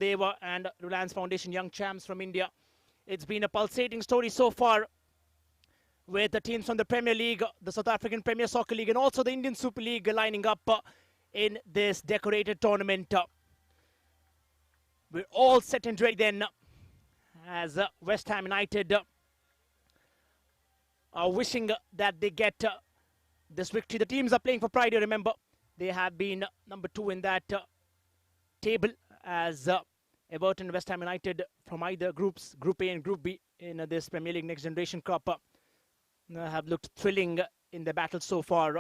Deva and Reliance Foundation Young Champs from India. It's been a pulsating story so far with the teams from the Premier League, the South African Premier Soccer League, and also the Indian Super League lining up in this decorated tournament. We're all set and ready then as West Ham United are wishing that they get this victory. The teams are playing for pride, you remember. They have been number 2 in that table as Everton and West Ham United from either groups, Group A and Group B in this Premier League Next Generation Cup have looked thrilling in the battle so far.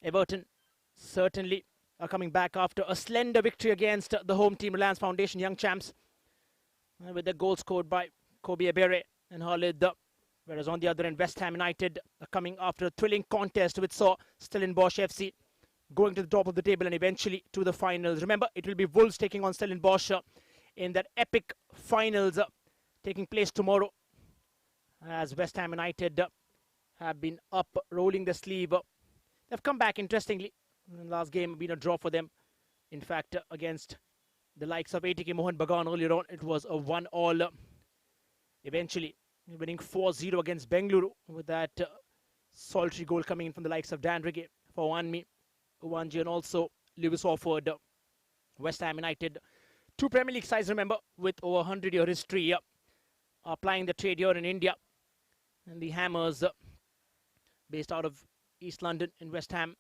Everton certainly are coming back after a slender victory against the home team Reliance Foundation Young Champs with the goal scored by Kobe Ebere and Khalid. Whereas on the other end, West Ham United are coming after a thrilling contest which saw Stellenbosch FC going to the top of the table and eventually to the finals. Remember, it will be Wolves taking on Stellenbosch in that epic finals taking place tomorrow, as West Ham United have been up rolling the sleeve. They've come back interestingly. In the last game been a draw for them. In fact, against the likes of ATK Mohun Bagan earlier on, it was a 1-all. Eventually winning 4-0 against Bengaluru with that solitary goal coming in from the likes of Dan Rigge for Uwanji and also Lewis Orford. West Ham United, 2 Premier League sides, remember, with over 100-year history, are plying the trade here in India. And the Hammers, based out of East London in West Ham,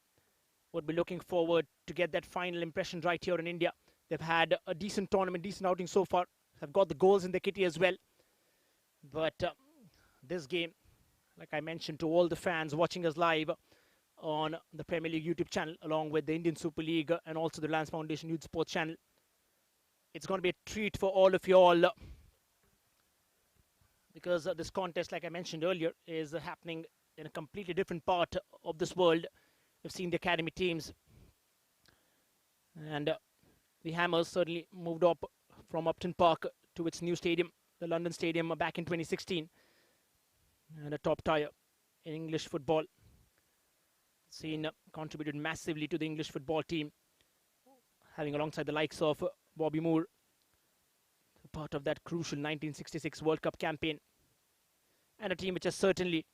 would be looking forward to get that final impression right here in India. They've had a decent tournament, decent outing so far. Have got the goals in the kitty as well. But this game, like I mentioned to all the fans watching us live on the Premier League YouTube channel, along with the Indian Super League and also the Reliance Foundation Youth Sports channel, it's going to be a treat for all of you all. Because this contest, like I mentioned earlier, is happening in a completely different part of this world. We've seen the academy teams. And the Hammers certainly moved up from Upton Park to its new stadium, the London Stadium, back in 2016. And a top tier in English football. Seen contributed massively to the English football team, having alongside the likes of Bobby Moore, part of that crucial 1966 World Cup campaign. And a team which has certainly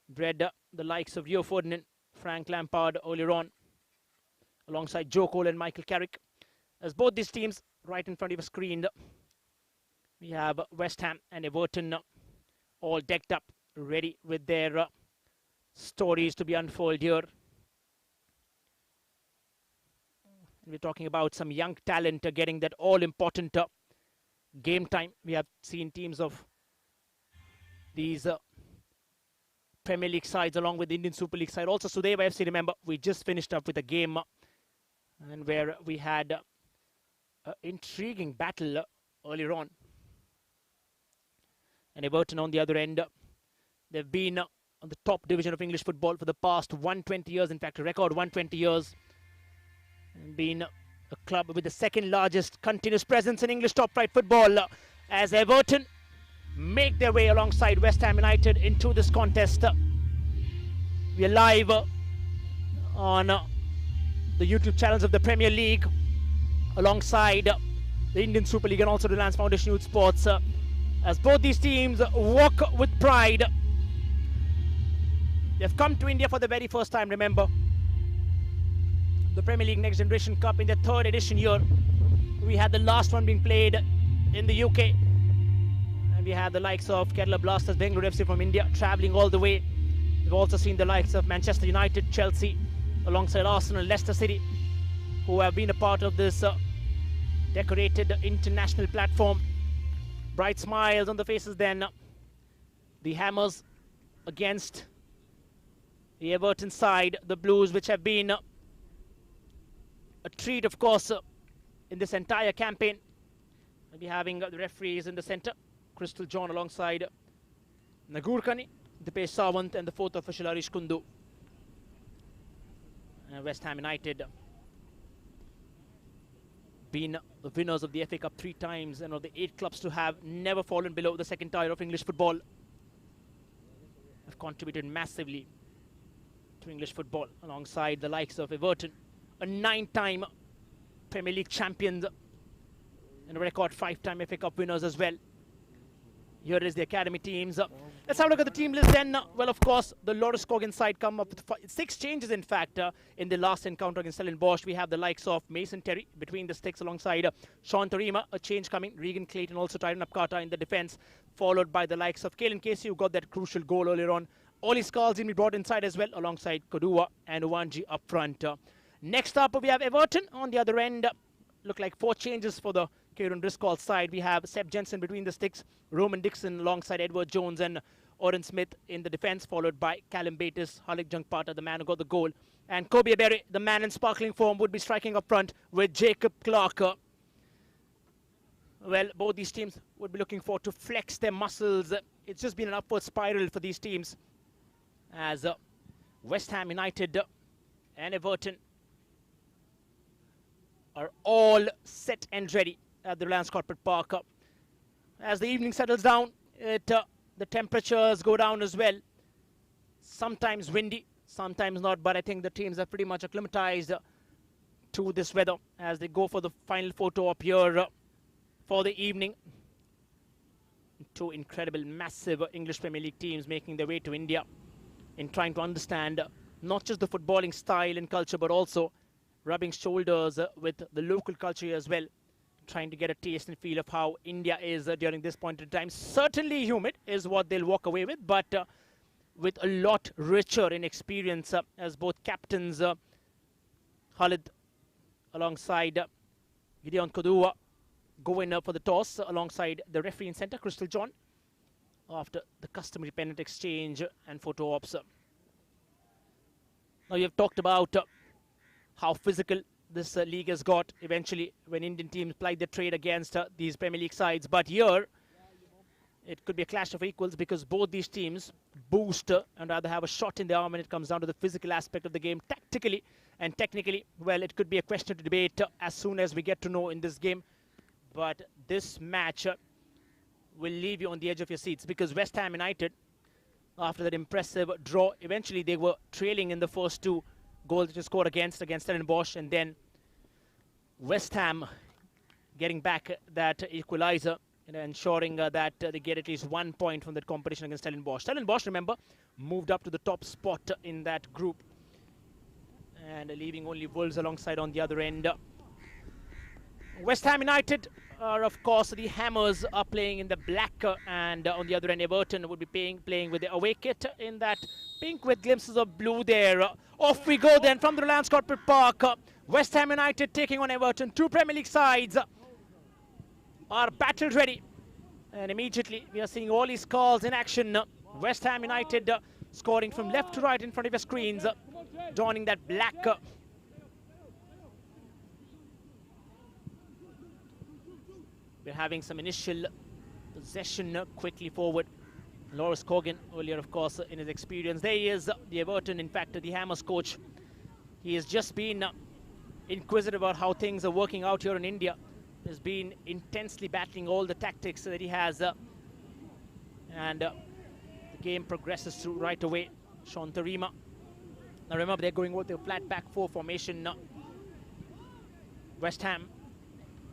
bred the likes of Rio Ferdinand, Frank Lampard earlier on, alongside Joe Cole and Michael Carrick. As both these teams right in front of a screen, we have West Ham and Everton all decked up, ready with their stories to be unfolded here. And we're talking about some young talent getting that all-important game time. We have seen teams of these Premier League sides along with the Indian Super League side. Also Sudeva FC, remember, we just finished up with a game and where we had an intriguing battle earlier on. And Everton on the other end, they've been on the top division of English football for the past 120 years, in fact a record 120 years, and been a club with the second largest continuous presence in English top flight football, as Everton make their way alongside West Ham United into this contest. We are live on the YouTube channels of the Premier League alongside the Indian Super League and also the Reliance Foundation Youth Sports, as both these teams walk with pride. They've come to India for the very first time, remember. The Premier League Next Generation Cup in the 3rd edition here. We had the last one being played in the UK. And we have the likes of Kerala Blasters, Bengaluru FC from India, travelling all the way. We've also seen the likes of Manchester United, Chelsea, alongside Arsenal, Leicester City, who have been a part of this decorated international platform. Bright smiles on the faces then. The Hammers against the Everton side, the Blues, which have been a treat, of course, in this entire campaign. We'll be having the referees in the centre, Crystal John alongside Nagurkani, Dipesh Sawant, and the 4th official Arish Kundu. West Ham United been the winners of the FA Cup 3 times and are the 8 clubs to have never fallen below the second tier of English football. Have contributed massively to English football alongside the likes of Everton, a 9-time Premier League champions and a record 5-time FA Cup winners as well. Here is the academy teams. Let's have a look at the team list then. Well, of course, the Loris Cogan side come up with 6 changes, in fact, in the last encounter against Stellenbosch. We have the likes of Mason Terry between the sticks alongside Sean Torima, a change coming. Regan Clayton, also Tyrone Apkata in the defence, followed by the likes of Kalen Casey, who got that crucial goal earlier on. Oli Skulls will be brought inside as well, alongside Kodua and Uwanji up front. Next up, we have Everton on the other end. Look like 4 changes for the Kieran Driscoll side. We have Seb Jensen between the sticks, Roman Dixon alongside Edward Jones and Oren Smith in the defence, followed by Callum Bates, Halik Jungpata, the man who got the goal, and Kobe Berry, the man in sparkling form, would be striking up front with Jacob Clark. Well, both these teams would be looking for to flex their muscles. It's just been an upward spiral for these teams, as West Ham United and Everton are all set and ready at the Reliance Corporate Park. As the evening settles down, the temperatures go down as well. Sometimes windy, sometimes not, but I think the teams are pretty much acclimatized to this weather as they go for the final photo up here for the evening. 2 incredible, massive English Premier League teams making their way to India in trying to understand not just the footballing style and culture, but also rubbing shoulders with the local culture as well, trying to get a taste and feel of how India is during this point in time. Certainly humid is what they'll walk away with, but with a lot richer in experience as both captains Khalid alongside Gideon Kodua go in for the toss alongside the referee in centre, Crystal John, after the customary pennant exchange and photo ops. Now, we have talked about how physical this league has got eventually when Indian teams plied their trade against these Premier League sides. But here, it could be a clash of equals because both these teams boost and rather have a shot in the arm when it comes down to the physical aspect of the game. Tactically and technically, well, it could be a question to debate as soon as we get to know in this game. But this match will leave you on the edge of your seats because West Ham United, after that impressive draw, eventually they were trailing in the first 2 goals which scored against Stellenbosch, and then West Ham getting back that equalizer and ensuring that they get at least 1 point from that competition against Stellenbosch. Stellenbosch, remember, moved up to the top spot in that group and leaving only Wolves alongside on the other end. West Ham United are, of course, the Hammers are playing in the black, and on the other end, Everton would be playing with the away kit in that pink with glimpses of blue there. Off we go then from the Reliance Corporate Park. West Ham United taking on Everton. 2 Premier League sides are battle ready, and immediately we are seeing all these calls in action. West Ham United scoring from left to right in front of your screens, donning that black. We're having some initial possession quickly forward. Loris Cogan earlier, of course, in his experience. There he is, the Everton, in fact, the Hammers coach. He has just been inquisitive about how things are working out here in India. He's been intensely battling all the tactics that he has. And the game progresses through right away. Sean Torima. Now remember, they're going with the flat back 4 formation. West Ham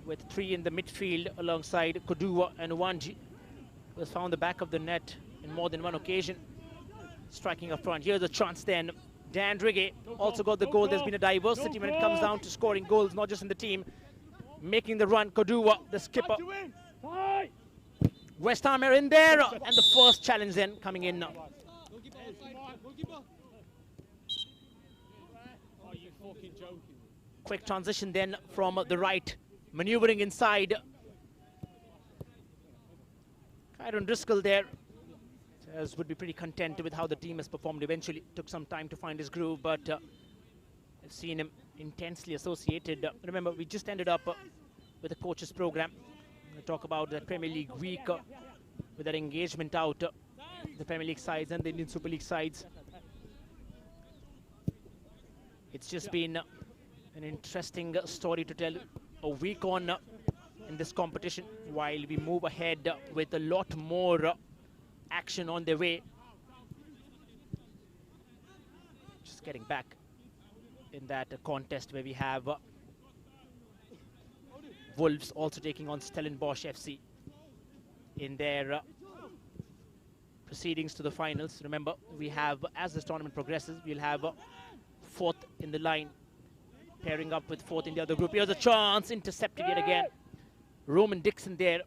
with 3 in the midfield alongside Kodua and Uwanji, who has found the back of the net in more than one occasion, striking up front. Here's a chance then. Dan Rigge also got the goal. There's been a diversity when it comes down to scoring goals, not just in the team. Making the run, Kodua, the skipper. West Ham are in there, and the first challenge then coming in now. Quick transition then from the right, maneuvering inside. Kieran Driscoll there would be pretty content with how the team has performed. Eventually took some time to find his groove, but I've seen him intensely associated. Remember, we just ended up with a coaches program. We talk about the Premier League week with that engagement out, the Premier League sides and the Indian Super League sides. It's just been an interesting story to tell a week on in this competition, while we move ahead with a lot more action on the way. Just getting back in that contest where we have Wolves also taking on Stellenbosch FC in their proceedings to the finals. Remember, we have, as this tournament progresses, we'll have fourth in the line pairing up with fourth in the other group. Here's a chance, intercepted yet again. Roman Dixon there,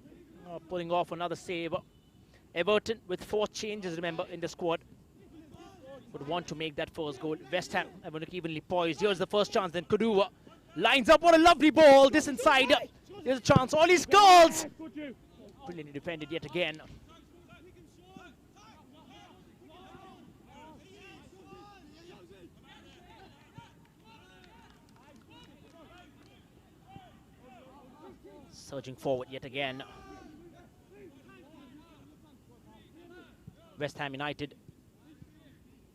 pulling off another save. Everton with 4 changes, remember, in the squad, would want to make that first goal. West Ham have look evenly poised. Here's the first chance, then Kudua lines up. What a lovely ball, this inside. Here's a chance, all his goals. Brilliantly defended yet again. Surging forward yet again. West Ham United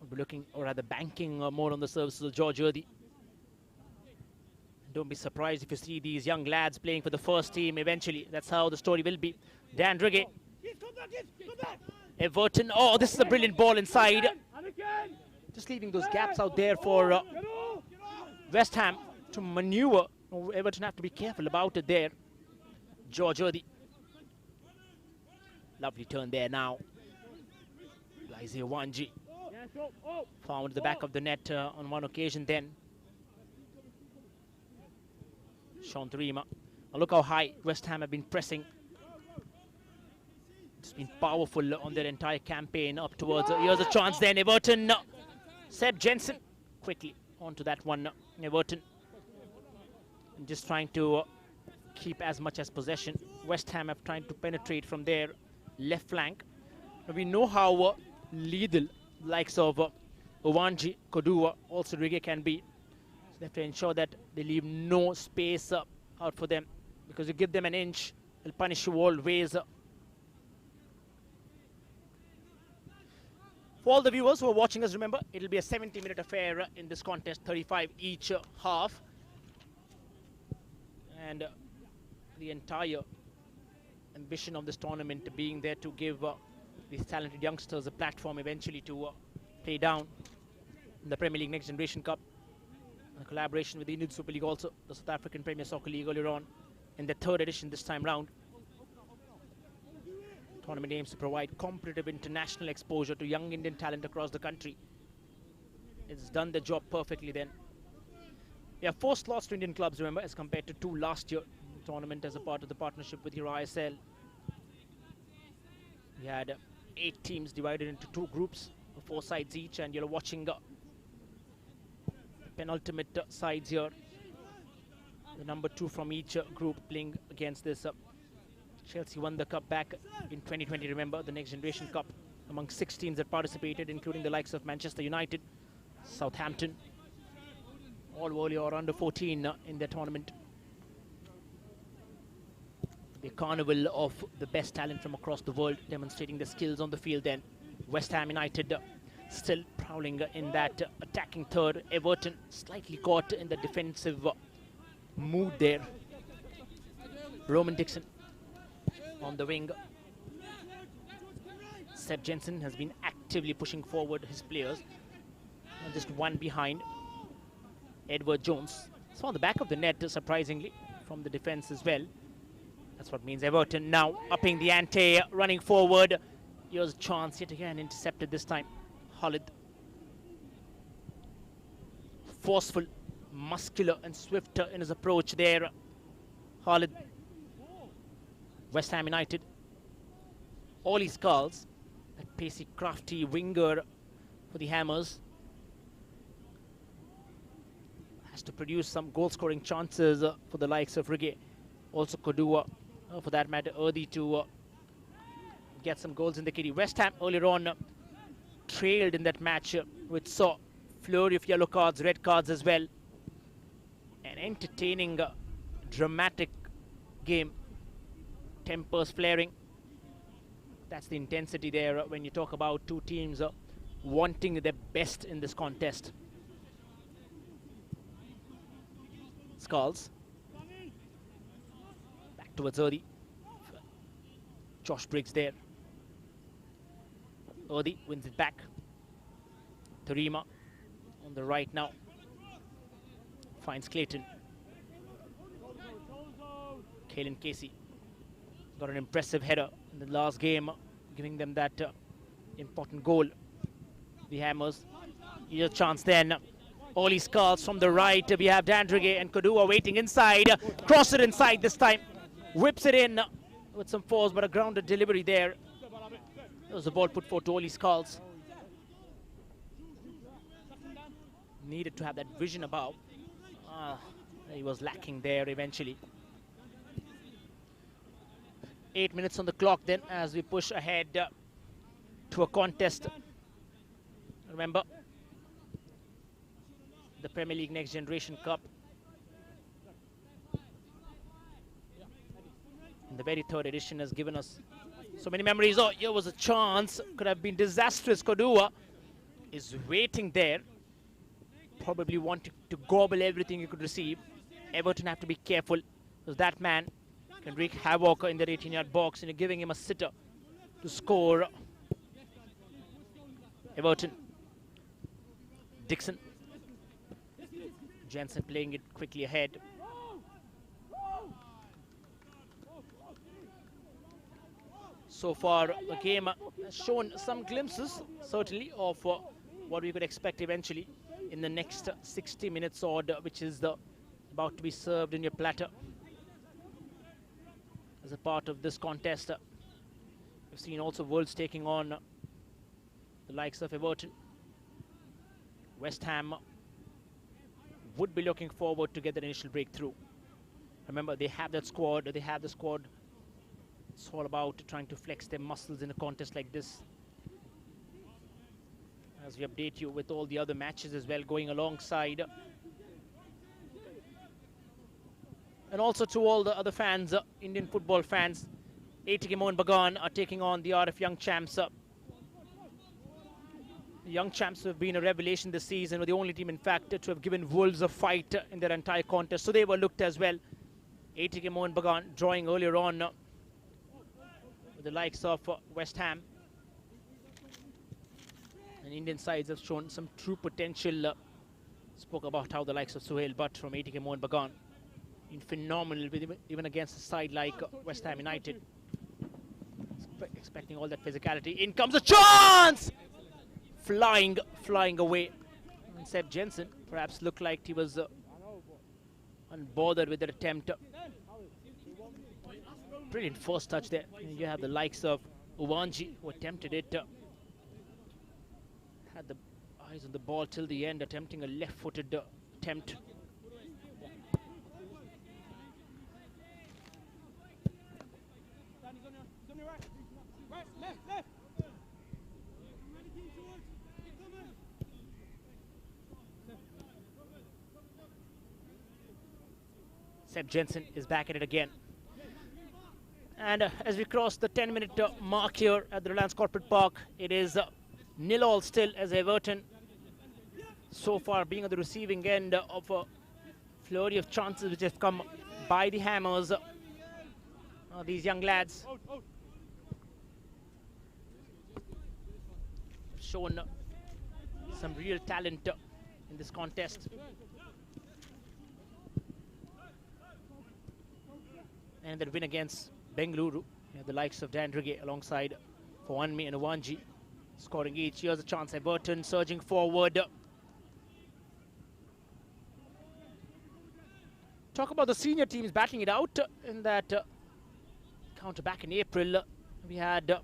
will be looking, or rather banking more on the services of George Erdy. Don't be surprised if you see these young lads playing for the first team eventually. That's how the story will be. Dan Rigge. Everton. Oh, this is a brilliant ball inside. Just leaving those gaps out there for West Ham to maneuver. Everton have to be careful about it there. George Erdy. Lovely turn there now. Isaiah Wanji found at the back of the net on one occasion then. Sean Tharima. Look how high West Ham have been pressing. It's been powerful on their entire campaign up towards. Here's a chance then. Everton. Seb Jensen quickly onto that one. Everton. And just trying to keep as much as possession. West Ham have tried to penetrate from their left flank. We know how lethal likes of Owanji, Kodua, also Rigge can be. So they have to ensure that they leave no space out for them, because you give them an inch, they'll punish you always. For all the viewers who are watching us, remember, it'll be a 70-minute affair in this contest, 35 each half. And the entire ambition of this tournament being there to give these talented youngsters a platform eventually to play down in the Premier League Next Generation Cup. A collaboration with the Indian Super League, also the South African Premier Soccer League earlier on in the 3rd edition this time round. Tournament aims to provide competitive international exposure to young Indian talent across the country. It's done the job perfectly then. We have 4 slots to Indian clubs, remember, as compared to 2 last year. The tournament as a part of the partnership with your ISL. We had 8 teams divided into 2 groups of 4 sides each, and you're watching the penultimate sides here. The number 2 from each group playing against this. Chelsea won the cup back in 2020, remember, the Next Generation Cup, among 6 teams that participated, including the likes of Manchester United, Southampton, all early or under 14 in the tournament. The carnival of the best talent from across the world, demonstrating their skills on the field then. West Ham United still prowling in that attacking third. Everton slightly caught in the defensive mood there. Roman Dixon on the wing. Seb Jensen has been actively pushing forward his players. And just one behind. Edward Jones. So on the back of the net, surprisingly, from the defense as well. That's what means Everton now upping the ante, running forward. Here's a chance yet again, intercepted this time. Khalid. Forceful, muscular and swift in his approach there. Khalid. West Ham United. Ollie Skulls, that pacey, crafty winger for the Hammers, has to produce some goal-scoring chances for the likes of Rigge. Also Kodua, for that matter, Erdy to get some goals in the kitty. West Ham earlier on trailed in that match, which saw flurry of yellow cards, red cards as well. An entertaining, dramatic game. Tempers flaring. That's the intensity there when you talk about 2 teams wanting their best in this contest. Skulls. Back towards Erdy. Josh Briggs there. Erdy wins it back. Tharima on the right now. Finds Clayton. Kalen Casey got an impressive header in the last game, giving them that important goal. The Hammers, here's a chance then. Oli Skulls from the right. We have Dandrige and Kodua waiting inside. Cross it inside this time. Whips it in with some force, but a grounded delivery there. There was a ball put forward to Oli Skulls. Needed to have that vision above. He was lacking there eventually. 8 minutes on the clock then as we push ahead to a contest. Remember, the Premier League Next Generation Cup. And the very third edition has given us so many memories. Oh, here was a chance. Could have been disastrous. Kodua is waiting there. Probably wanting to gobble everything he could receive. Everton have to be careful because that man can wreak havoc in their 18-yard box and you're giving him a sitter to score. Everton. Dixon. Jensen playing it quickly ahead. So far, the game has shown some glimpses, certainly, of what we could expect eventually in the next 60 minutes odd, which is about to be served in your platter. As a part of this contest, we've seen also Wolves taking on the likes of Everton. West Ham would be looking forward to get that initial breakthrough. Remember, they have that squad. They have the squad. It's all about trying to flex their muscles in a contest like this. As we update you with all the other matches as well going alongside. And also to all the other fans, Indian football fans, ATK Mohun Bagan are taking on the RF Young Champs. The Young Champs have been a revelation this season, were the only team in fact to have given Wolves a fight in their entire contest. So they were looked as well. ATK Mohun Bagan drawing earlier on with the likes of West Ham. And Indian sides have shown some true potential. Spoke about how the likes of Suhail Butt from ATK Mohun Bagan been phenomenal, even against a side like West Ham United. Expecting all that physicality. In comes a chance! Flying away. And Seb Jensen perhaps looked like he was unbothered with that attempt. Brilliant first touch there. And you have the likes of Uwanji who attempted it. Had the eyes on the ball till the end, attempting a left-footed attempt. Seb Jensen is back at it again. And as we cross the 10-minute mark here at the Reliance Corporate Park, it is 0-0 still as Everton so far being on the receiving end of a flurry of chances which have come by the Hammers. These young lads have shown some real talent in this contest. And that win against Bengaluru, the likes of Dandrige alongside Fawani and Uwanji scoring each. Here's a chance, Everton surging forward. Talk about the senior teams battling it out in that counter back in April. We had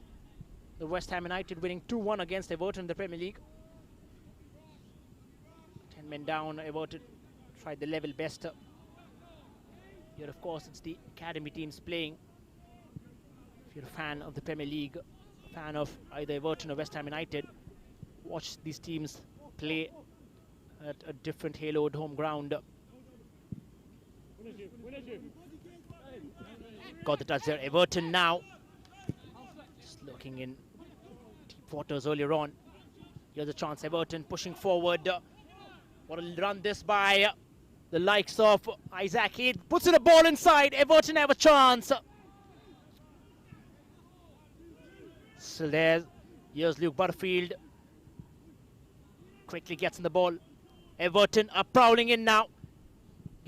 the West Ham United winning 2-1 against Everton in the Premier League. 10 men down, Everton tried the level best. Here, of course, it's the academy teams playing. If you're a fan of the Premier League, a fan of either Everton or West Ham United, watch these teams play at a different haloed home ground. Got the touch there. Everton now just looking in deep waters earlier on. Here's a chance. Everton pushing forward. What a run this by the likes of Isaac. He puts in a ball inside. Everton have a chance. Still there. Here's Luke Butterfield. Quickly gets in the ball. Everton are prowling in now.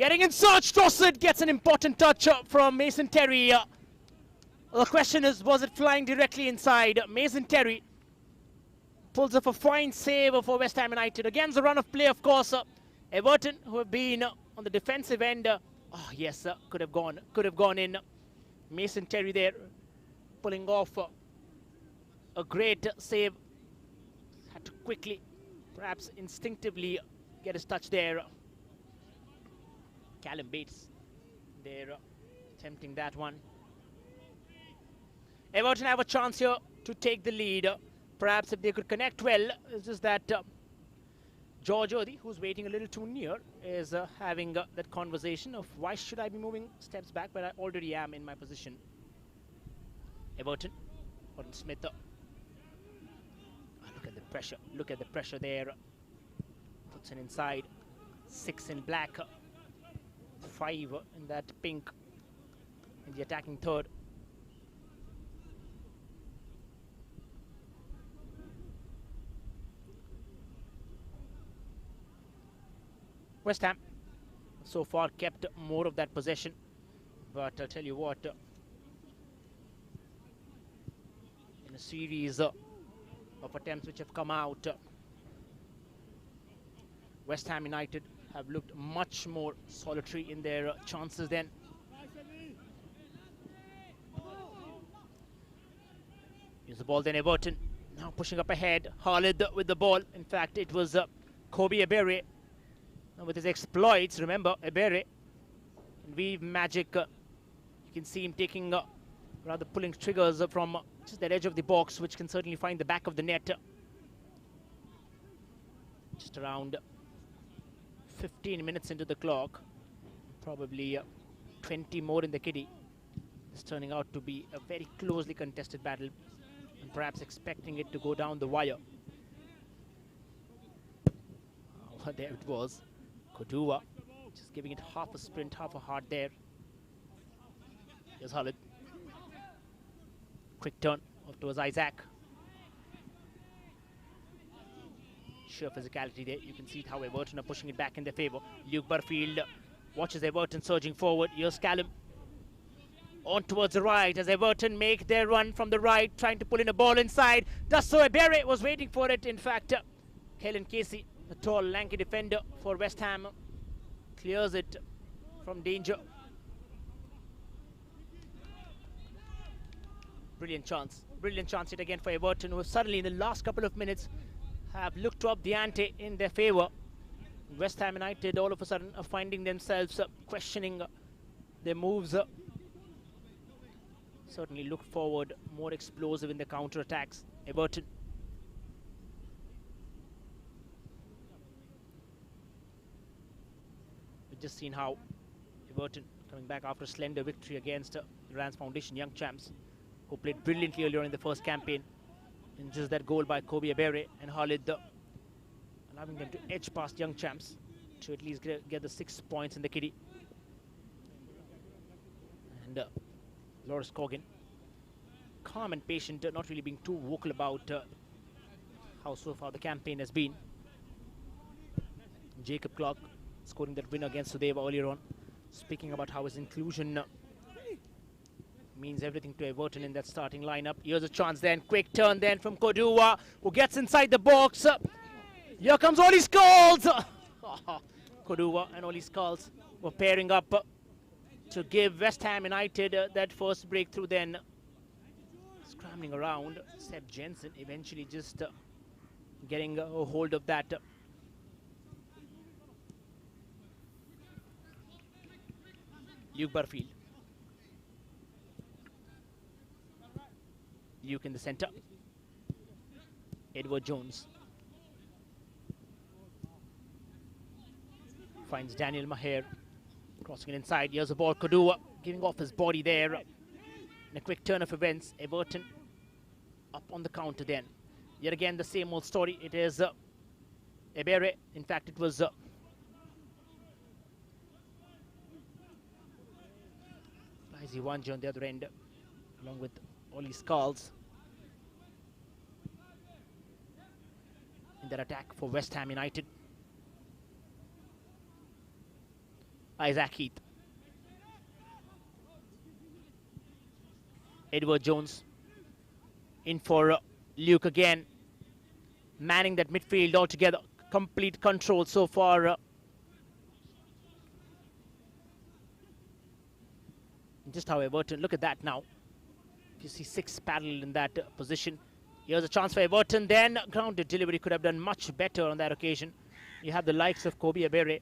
Getting in search, Trossard gets an important touch from Mason Terry. The question is, was it flying directly inside? Mason Terry pulls off a fine save for West Ham United. Against the run of play, of course. Everton, who have been on the defensive end. Oh, yes, could have gone in. Mason Terry there, pulling off a great save. Had to quickly, perhaps instinctively, get his touch there. Callum Bates there, attempting that one. Everton have a chance here to take the lead. Perhaps if they could connect well. It's just that George Odi, who's waiting a little too near, is having that conversation of why should I be moving steps back, but I already am in my position. Everton, Gordon Smith. Look at the pressure. Look at the pressure there. Puts it inside. 6 in black. 5 in that pink. In the attacking third. West Ham so far kept more of that possession, but I'll tell you what, in a series of attempts which have come out, West Ham United have looked much more solitary in their chances then. Here's the ball then, Everton now pushing up ahead. Khalid with the ball. In fact, it was Kobe Ebere. With his exploits, remember, Ebere can weave magic. You can see him taking, rather pulling triggers from just that edge of the box, which can certainly find the back of the net. Just around 15 minutes into the clock, probably 20 more in the kitty. It's turning out to be a very closely contested battle, and perhaps expecting it to go down the wire. Oh, there it was. Kodua, just giving it half a sprint, half a heart there. Here's Khalid. Quick turn off towards Isaac. Sheer physicality there. You can see how Everton are pushing it back in their favour. Luke Barfield watches Everton surging forward. Here's Callum. On towards the right as Everton make their run from the right, trying to pull in a ball inside. Does so. Ebere was waiting for it. In fact, Helen Casey, the tall, lanky defender for West Ham, clears it from danger. Brilliant chance yet again for Everton, who suddenly in the last couple of minutes have looked up the ante in their favour. West Ham United all of a sudden are finding themselves questioning their moves. Certainly look forward, more explosive in the counter-attacks. Everton. Just seen how Everton coming back after a slender victory against Rans Foundation young champs, who played brilliantly earlier in the first campaign. And just that goal by Kobe Ebere and Khalid, allowing them to edge past young champs to at least get the 6 points in the kitty. And Loris Cogan, calm and patient, not really being too vocal about how so far the campaign has been. Jacob Clark scoring that win against Sudeva earlier on, speaking about how his inclusion means everything to Everton in that starting lineup. Here's a chance then, quick turn then from Kodua, who gets inside the box. Here comes Oli Scholes. Kodua and Oli Scholes were pairing up to give West Ham United that first breakthrough then. Scrambling around, Seb Jensen eventually just getting a hold of that. Luke Barfield. Luke in the center. Edward Jones. Finds Daniel Maher. Crossing it inside. Here's the ball. Kodua giving off his body there. In a quick turn of events, Everton up on the counter then. Yet again, the same old story. It is Ebere. In fact, it was Lizy Wanja on the other end, along with Oli Scholes in that attack for West Ham United. Isaac Heath. Edward Jones in for Luke again. Manning that midfield altogether. Complete control so far. Just how Everton, look at that now. You see 6 parallel in that position. Here's a chance for Everton. Then grounded delivery, could have done much better on that occasion. You have the likes of Kobe Abere,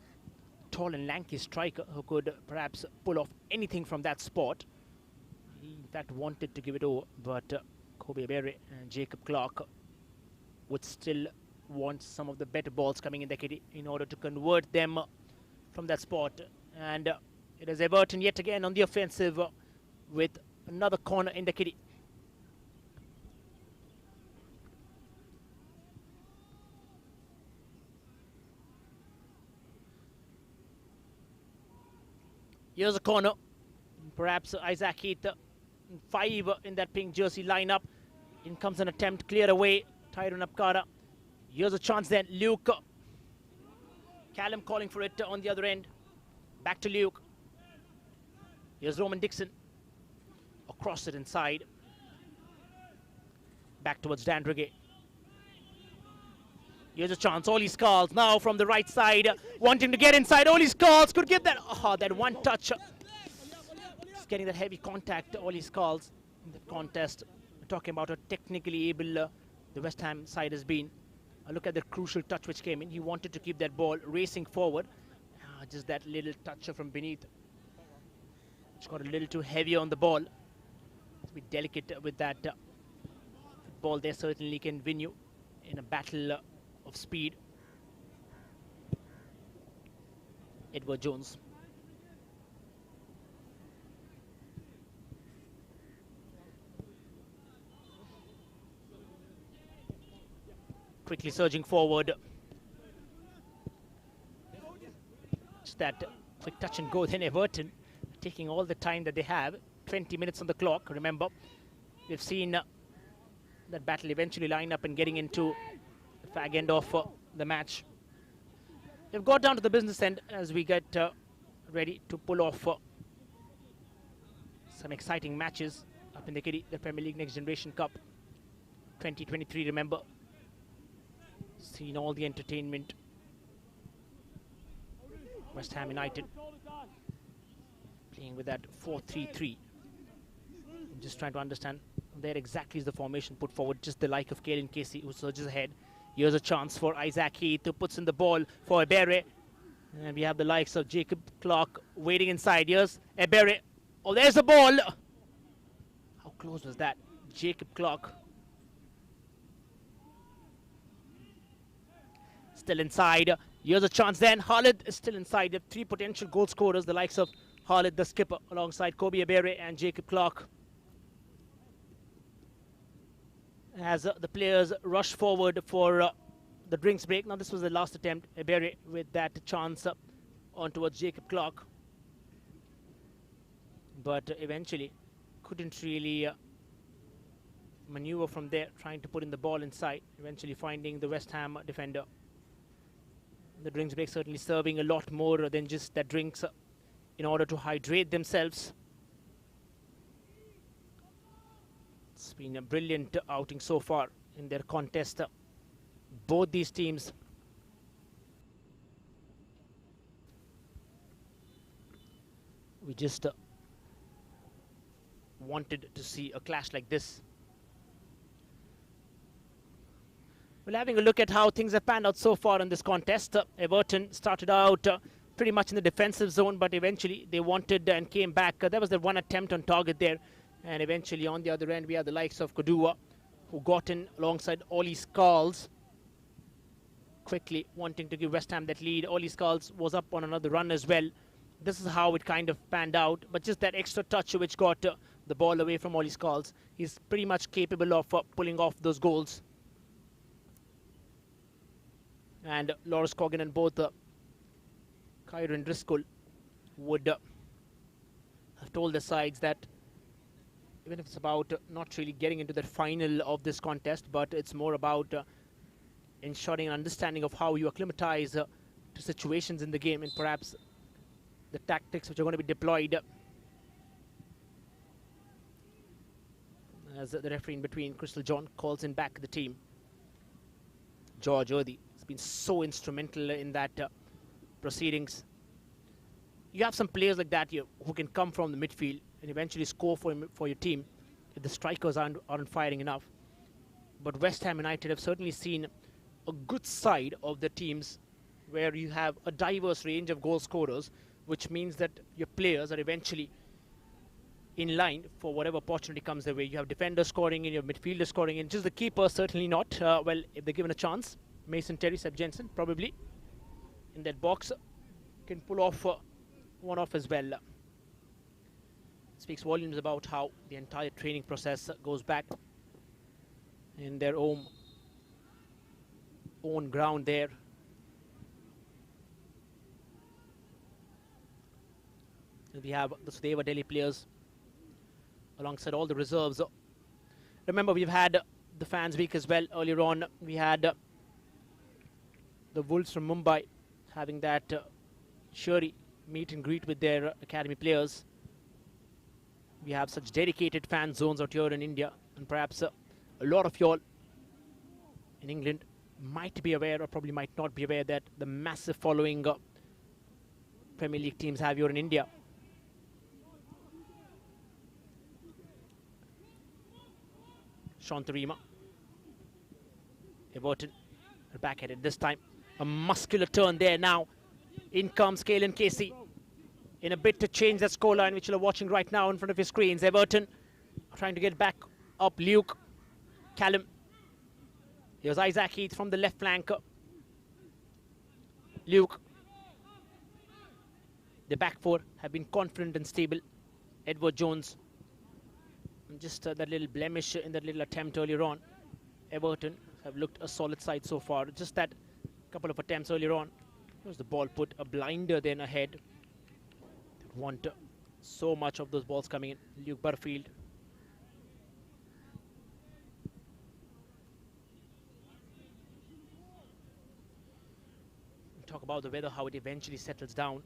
tall and lanky striker who could perhaps pull off anything from that spot. He in fact wanted to give it over, but Kobe Abere and Jacob Clark would still want some of the better balls coming in the kitty in order to convert them from that spot. And it is Everton yet again on the offensive with another corner in the kitty. Here's a corner. Perhaps Isaac Heath, 5 in that pink jersey lineup. In comes an attempt, clear away. Tyrone Apkara. Here's a chance then. Luke. Callum calling for it on the other end. Back to Luke. Here's Roman Dixon. Across it inside. Back towards Dan Drigge. Here's a chance. Oli Skulls now from the right side. Wanting to get inside. Oli Skulls could get that. Oh, that one touch. Just getting that heavy contact. Oli Skulls in the contest. We're talking about how technically able the West Ham side has been. Look at the crucial touch which came in. He wanted to keep that ball racing forward. Just that little touch from beneath. It's got a little too heavy on the ball. To be delicate with that ball there certainly can win you in a battle of speed. Edward Jones. Quickly surging forward. Just that quick touch and go. Then Everton taking all the time that they have. 20 minutes on the clock. Remember, we've seen that battle eventually line up and getting into the fag end of the match. They've got down to the business end as we get ready to pull off some exciting matches up in the kitty, the Premier League Next Generation Cup 2023. Remember, seen all the entertainment. West Ham United playing with that 4-3-3. I'm just trying to understand where exactly is the formation put forward. Just the like of Caelan Casey who surges ahead. Here's a chance for Isaac Heath who puts in the ball for Ebere. And we have the likes of Jacob Clark waiting inside. Here's Ebere. Oh, there's the ball. How close was that? Jacob Clark. Still inside. Here's a chance then. Khalid is still inside. The 3 potential goal scorers, the likes of Khalid, the skipper, alongside Kobe Abere and Jacob Clark. As the players rush forward for the drinks break. Now this was the last attempt. Abere with that chance on towards Jacob Clark. But eventually couldn't really maneuver from there, trying to put in the ball inside. Eventually finding the West Ham defender. The drinks break certainly serving a lot more than just that drinks in order to hydrate themselves. It's been a brilliant outing so far in their contest. Both these teams we just wanted to see a clash like this. Well, having a look at how things have panned out so far in this contest. Everton started out pretty much in the defensive zone, but eventually they wanted and came back. There was the one attempt on target there. And eventually on the other end, we have the likes of Kodua, who got in alongside Oli Skulls. Quickly wanting to give West Ham that lead. Oli Skulls was up on another run as well. This is how it kind of panned out. But just that extra touch which got the ball away from Oli Skulls. He's pretty much capable of pulling off those goals. And Loris Cogan and both Kyron Driscoll would have told the sides that even if it's about not really getting into the final of this contest, but it's more about ensuring an understanding of how you acclimatize to situations in the game and perhaps the tactics which are going to be deployed. As the referee in between, Crystal John, calls in back the team. George Erdy has been so instrumental in that proceedings. You have some players like that here who can come from the midfield and eventually score for your team if the strikers aren't firing enough. But West Ham United have certainly seen a good side of the teams where you have a diverse range of goal scorers, which means that your players are eventually in line for whatever opportunity comes their way. You have defenders scoring in, your midfielders scoring in, just the keeper certainly not. Well, if they're given a chance, Mason Terry, Seb Jensen probably in that box can pull off one off as well. Speaks volumes about how the entire training process goes back in their own ground there. And we have the Sudeva Delhi players alongside all the reserves. Remember, we've had the fans week as well. Earlier on, we had the Wolves from Mumbai having that cheery meet and greet with their academy players. We have such dedicated fan zones out here in India, and perhaps a lot of y'all in England might be aware, or probably might not be aware, that the massive following Premier League teams have here in India. Shantarima. Everton are back at it this time. A muscular turn there now. In comes Kalen Casey in a bit to change that scoreline, which you're watching right now in front of your screens. Everton trying to get back up. Luke, Callum. Here's Isaac Heath from the left flank. Luke. The back four have been confident and stable. Edward Jones. Just that little blemish in that little attempt earlier on. Everton have looked a solid side so far. Just that couple of attempts earlier on. Here's the ball put a blinder then ahead. They want so much of those balls coming in. Luke Butterfield. Talk about the weather, how it eventually settles down,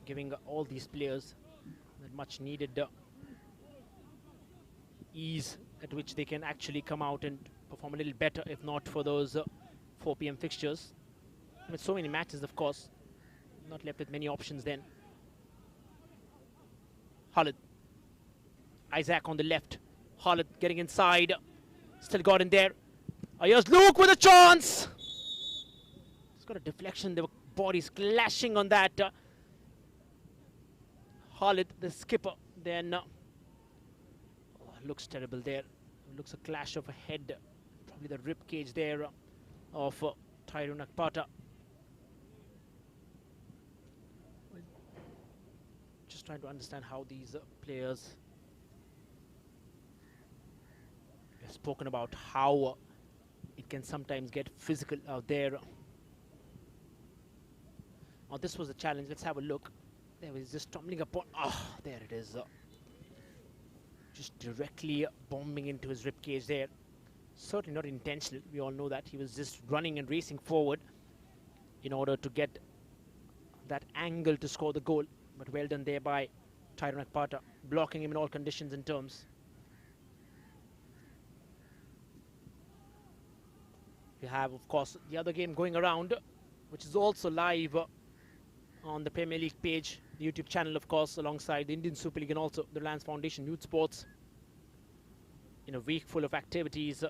giving all these players that much needed ease at which they can actually come out and perform a little better, if not for those 4 p.m. fixtures. With so many matches, of course, not left with many options then. Khalid. Isaac on the left. Khalid getting inside. Still got in there. Here's Luke with a chance. He's got a deflection. The body's clashing on that. Khalid, the skipper, then looks terrible there. Looks a clash of a head. Probably the rib cage there of Tyrone Akpata. Just trying to understand how these players have spoken about how it can sometimes get physical out there. Oh, this was a challenge. Let's have a look. There was just stumbling upon. Ah, there it is. Just directly bombing into his rib cage there. Certainly not intentional. We all know that. He was just running and racing forward in order to get that angle to score the goal. But well done there by Tyrone Akpata, blocking him in all conditions and terms. We have, of course, the other game going around, which is also live on the Premier League page, the YouTube channel, of course, alongside the Indian Super League and also the Reliance Foundation Youth Sports. In a week full of activities,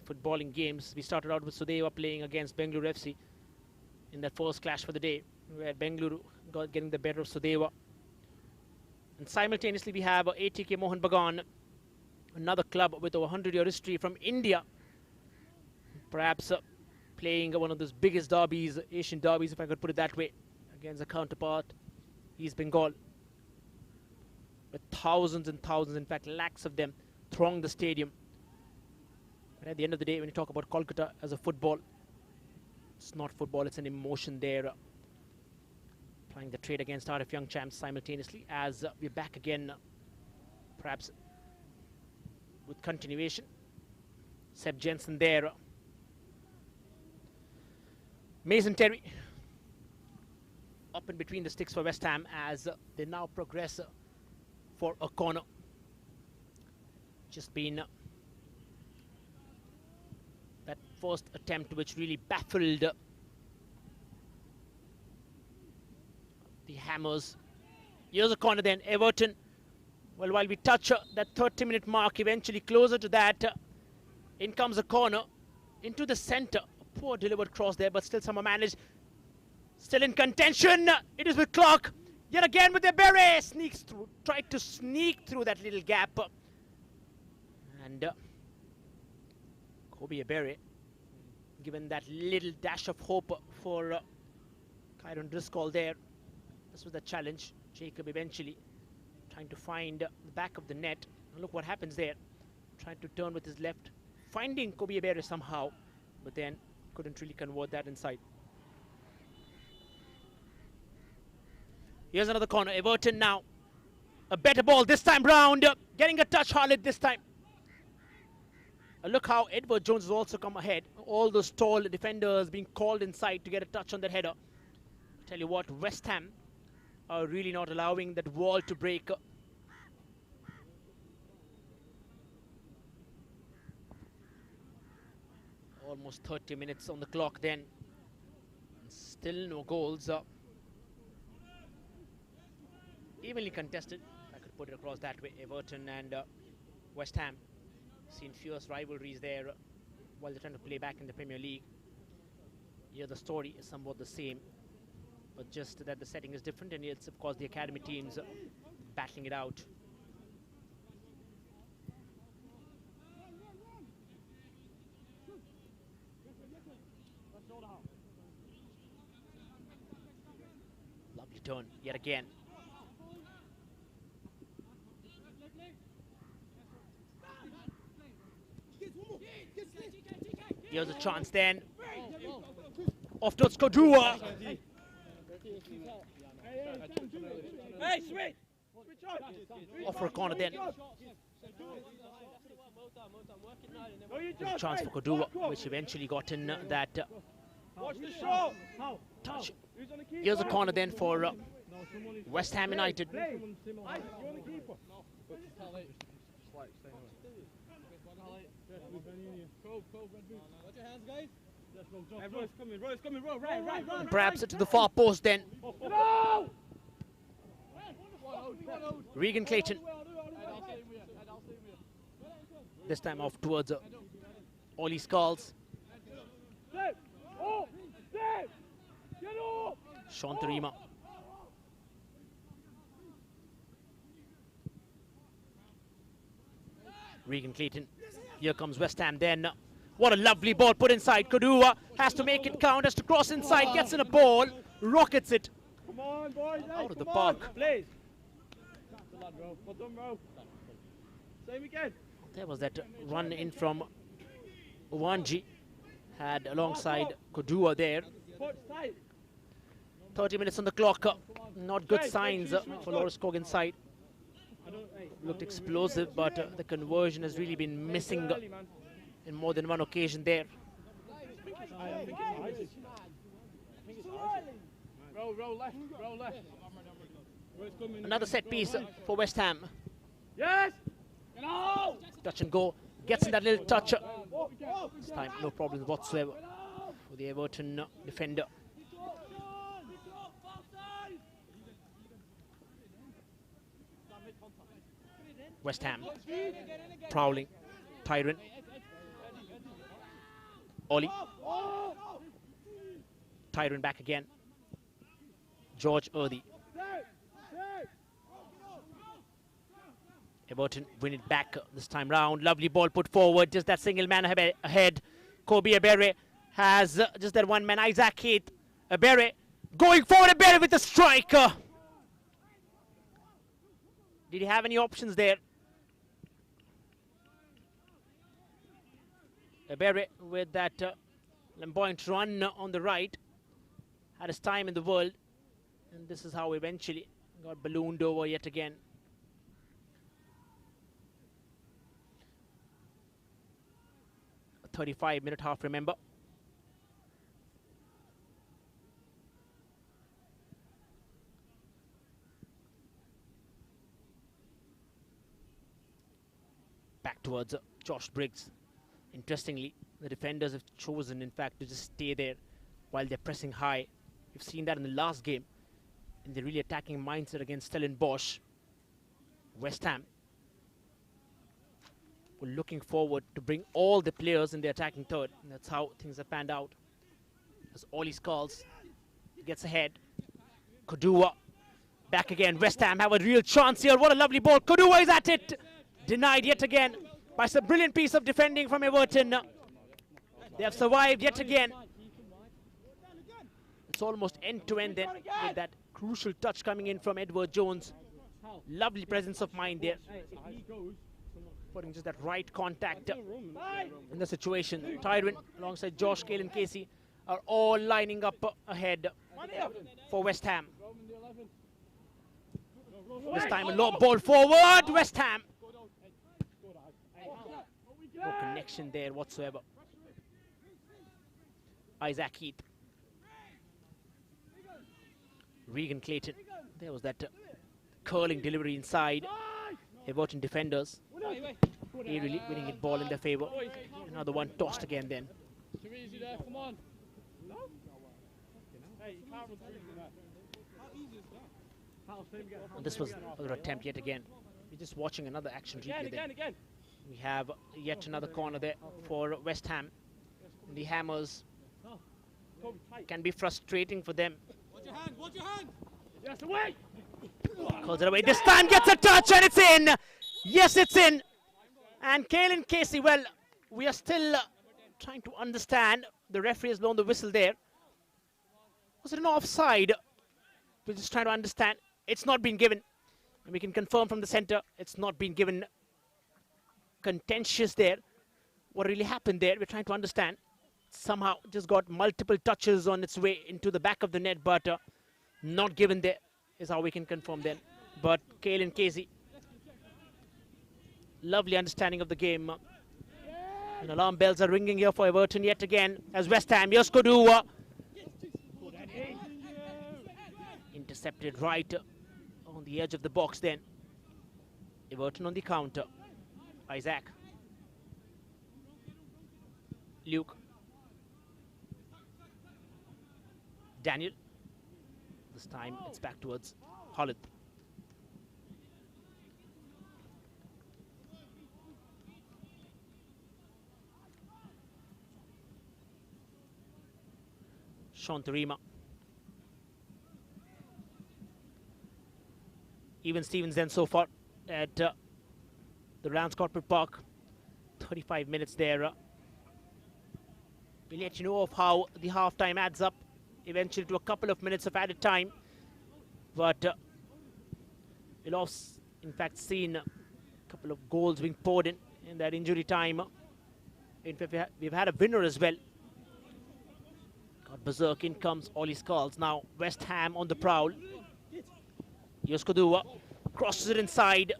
footballing games. We started out with Sudeva playing against Bengaluru FC in that first clash for the day, where Bengaluru got getting the better of Sudeva. And simultaneously, we have ATK Mohan Bagan, another club with a 100-year history from India, perhaps playing one of those biggest derbies, Asian derbies, if I could put it that way, against a counterpart, East Bengal, with thousands and thousands, in fact lakhs of them, throng the stadium. But at the end of the day, when you talk about Kolkata as a football, it's not football, it's an emotion there. Playing the trade against RF Young Champs simultaneously, as we're back again, perhaps with continuation. Seb Jensen there. Mason Terry. up and between the sticks for West Ham as they now progress for a corner. Just been that first attempt which really baffled the Hammers. Here's a corner then, Everton. Well, while we touch that 30-minute mark, eventually closer to that, in comes a corner into the center. A poor delivered cross there, but still somehow managed. Still in contention. It is with Clark. Yet again with the Berry. Sneaks through, tried to sneak through that little gap. And Kobe Berry, given that little dash of hope for Kyron Driscoll there. This was the challenge. Jacob eventually trying to find the back of the net. And look what happens there. Trying to turn with his left. Finding Kobe Berry somehow. But then couldn't really convert that inside. Here's another corner. Everton now. A better ball this time round. Getting a touch, Harlett this time. Look how Edward Jones has also come ahead. All those tall defenders being called inside to get a touch on that header. Tell you what, West Ham are really not allowing that wall to break. Almost 30 minutes on the clock then. Still no goals. Evenly contested. I could put it across that way. Everton and West Ham. Seen fierce rivalries there while they're trying to play back in the Premier League. Here the story is somewhat the same, but just that the setting is different, and it's of course the academy teams battling it out. Lovely turn yet again. Here's a chance then. Off towards Kodua. Off for a corner then. Chance for Kodua, which eventually got in that touch. Here's a corner then for West Ham United. Perhaps to the far post then. Regan Clayton. This time off towards Ollie Skulls. Shantarima. Regan Clayton. Here comes West Ham then. What a lovely ball put inside. Kodua has to make it count, has to cross inside, gets in a ball, rockets it out of the park. There was that run in from Wanji. Had alongside Kodua there. 30 minutes on the clock. Not good signs for Loris Cogan's side. Looked explosive, but the conversion has really been missing in more than one occasion there. Another set piece for West Ham. Yes. Touch and go. Gets in that little touch. This time no problems whatsoever for the Everton defender. West Ham prowling. Tyrant. Ollie. Tyrant back again. George Erdi. Everton win it back this time round. Lovely ball put forward. Just that single man ahead. Kobe Abere has just that one man. Isaac Heath. Abere going forward. Abere with the striker. Did he have any options there? Abere with that flamboyant run on the right. Had his time in the world. And this is how eventually got ballooned over yet again. A 35-minute half, remember. Back towards Josh Briggs. Interestingly, the defenders have chosen, in fact, to just stay there while they're pressing high. We've seen that in the last game, in the really attacking mindset against Stellenbosch. West Ham were looking forward to bring all the players in the attacking third. And that's how things have panned out. As Ollie Skulls gets ahead. Kodua back again. West Ham have a real chance here. What a lovely ball. Kodua is at it. Denied yet again by some brilliant piece of defending from Everton. They have survived yet again. It's almost end-to-end then, with that crucial touch coming in from Edward Jones. Lovely presence of mind there. Putting just that right contact in the situation. Tyrone alongside Josh, Kalen Casey are all lining up ahead for West Ham. This time a low ball forward, West Ham. No connection there whatsoever. Isaac Heath. Regan Clayton. There was that curling delivery inside. Everton defenders. Really winning it ball in their favour. Another one tossed again then. Too easy there, come on. And this was another attempt yet again. We're just watching another action replay there. We have yet another corner there for West Ham. And the Hammers can be frustrating for them. Watch your hand, watch your hand! Yes, away! Calls it away. This time gets a touch and it's in! Yes, it's in! And Kalen Casey, well, we are still trying to understand. The referee has blown the whistle there. Was it an offside? We're just trying to understand. It's not been given. And we can confirm from the centre, it's not been given. Contentious there. What really happened there? We're trying to understand. Somehow just got multiple touches on its way into the back of the net, but not given there is how we can confirm then. But Kalen Casey, lovely understanding of the game. And alarm bells are ringing here for Everton yet again as West Ham. Here's Kodua. Intercepted right on the edge of the box then. Everton on the counter. Isaac. Luke. Daniel. This time it's back towards Holland. Sean Tarima. Even Stevens then so far at the Rams Corporate Park. 35 minutes there. We'll let you know of how the half-time adds up eventually to a couple of minutes of added time. But we'll have, in fact, seen a couple of goals being poured in that injury time. In fact, we've had a winner as well. Got berserk, in comes Ollie Skulls. Now West Ham on the prowl. Here's Kodua. Crosses it inside.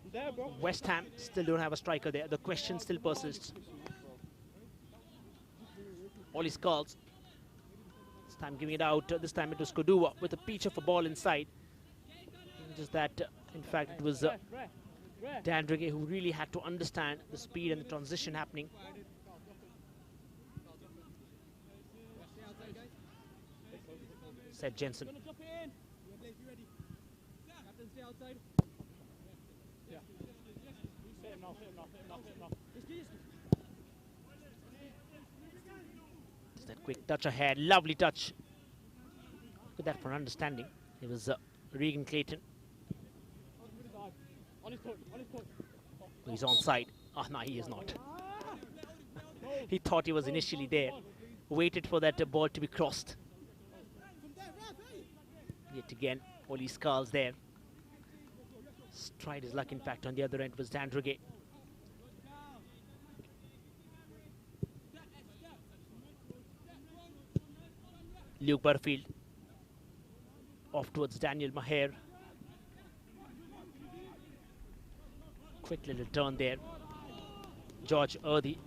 West Ham still don't have a striker there. The question still persists. Ollie Skulls. This time giving it out. This time it was Kodua with a peach of a ball inside. Just that, in fact, it was Dan Drigge who really had to understand the speed and the transition happening. Said Jensen. Just that quick touch ahead, lovely touch. Look at that for understanding. It was Regan Clayton. He's onside. Oh, no, he is not. He thought he was initially there. Waited for that ball to be crossed. Yet again, Ollie Skulls there. Tried his luck, in fact, on the other end was Dan Drigge. Luke Butterfield. Off towards Daniel Maher. Quick little turn there. George Erdy.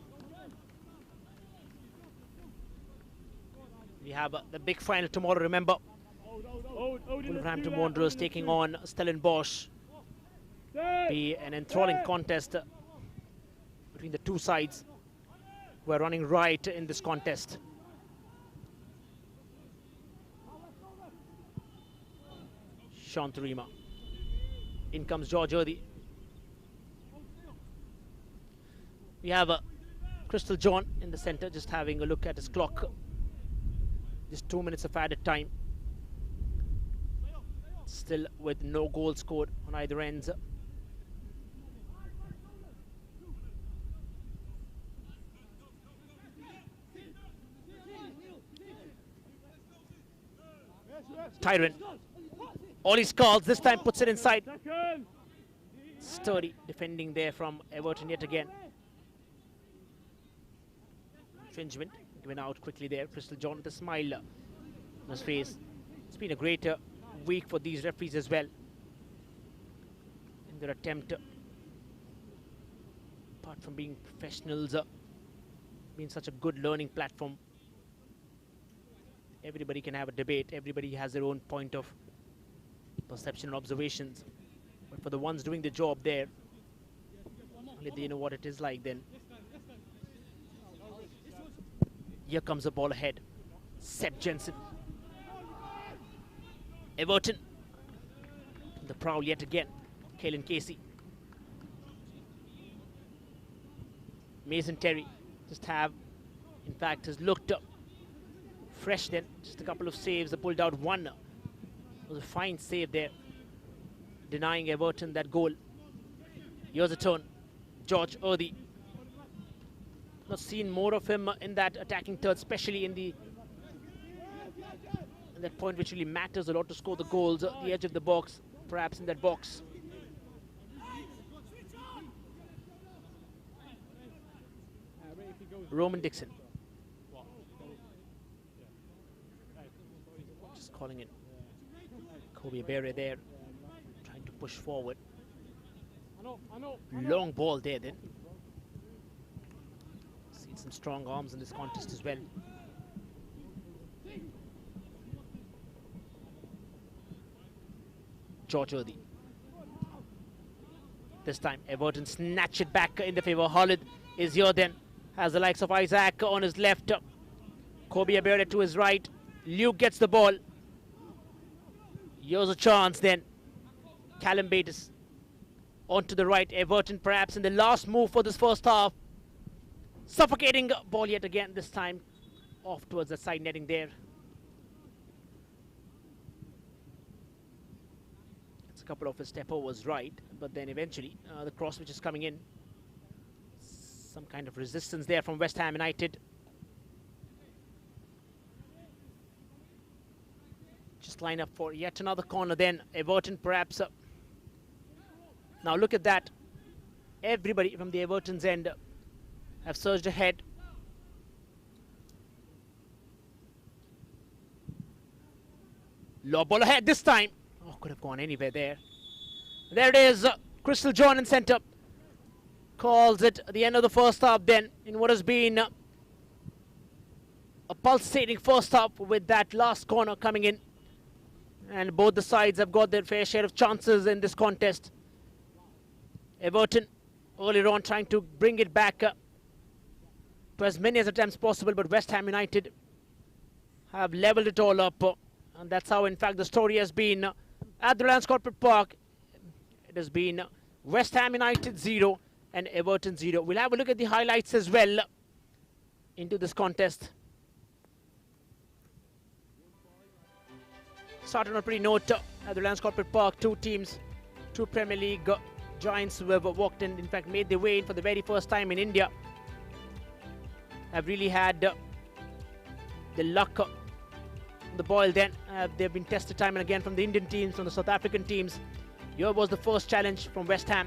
We have the big final tomorrow, remember. Wolverhampton Wanderers taking on Stellenbosch. Be an enthralling contest between the two sides who are running right in this contest. Shantarima. In comes George Erdi. We have Crystal John in the center, just having a look at his clock. Just 2 minutes of added time. Still with no goal scored on either ends. Tyrant. All his calls, this time puts it inside. Sturdy defending there from Everton yet again. Infringement given out quickly there. Crystal John with a smile on his face. It's been a great week for these referees as well in their attempt, apart from being professionals, being such a good learning platform. Everybody can have a debate. Everybody has their own point of perception and observations. But for the ones doing the job there, only they know what it is like then. Here comes the ball ahead. Seb Jensen. Everton. The prowl yet again. Kalen Casey. Mason Terry just have, in fact, has looked fresh then. Just a couple of saves. They pulled out one. It was a fine save there, denying Everton that goal. Here's a turn. George Erdi. Not seen more of him in that attacking third, especially in that point which really matters a lot to score the goals. The edge of the box, perhaps in that box. Roman Dixon. Just calling it. Kobe Berry there, trying to push forward. Long ball there then. Seen some strong arms in this contest as well. George Erdi. This time Everton snatch it back in the favour. Khalid is here then. Has the likes of Isaac on his left. Kobe Abere to his right. Luke gets the ball. Here's a chance then. Callum Bates onto the right. Everton perhaps in the last move for this first half. Suffocating ball yet again, this time off towards the side netting there. It's a couple of his step overs right, but then eventually the cross which is coming in. Some kind of resistance there from West Ham United. Just line up for yet another corner then. Everton perhaps. Now look at that. Everybody from the Everton's end have surged ahead. Low ball ahead this time. Oh, could have gone anywhere there. There it is. Crystal John in centre. Calls it the end of the first half then, in what has been a pulsating first half with that last corner coming in. And both the sides have got their fair share of chances in this contest. Everton earlier on trying to bring it back to as many as attempts possible, but West Ham United have levelled it all up. And that's how, in fact, the story has been at the Reliance Corporate Park. It has been West Ham United 0 and Everton 0. We'll have a look at the highlights as well into this contest. Started on a pretty note at the Reliance Corporate Park. Two teams, two Premier League giants who have walked in fact, made their way in for the very first time in India. Have really had the luck on the boil then. They've been tested time and again from the Indian teams, from the South African teams. Here was the first challenge from West Ham.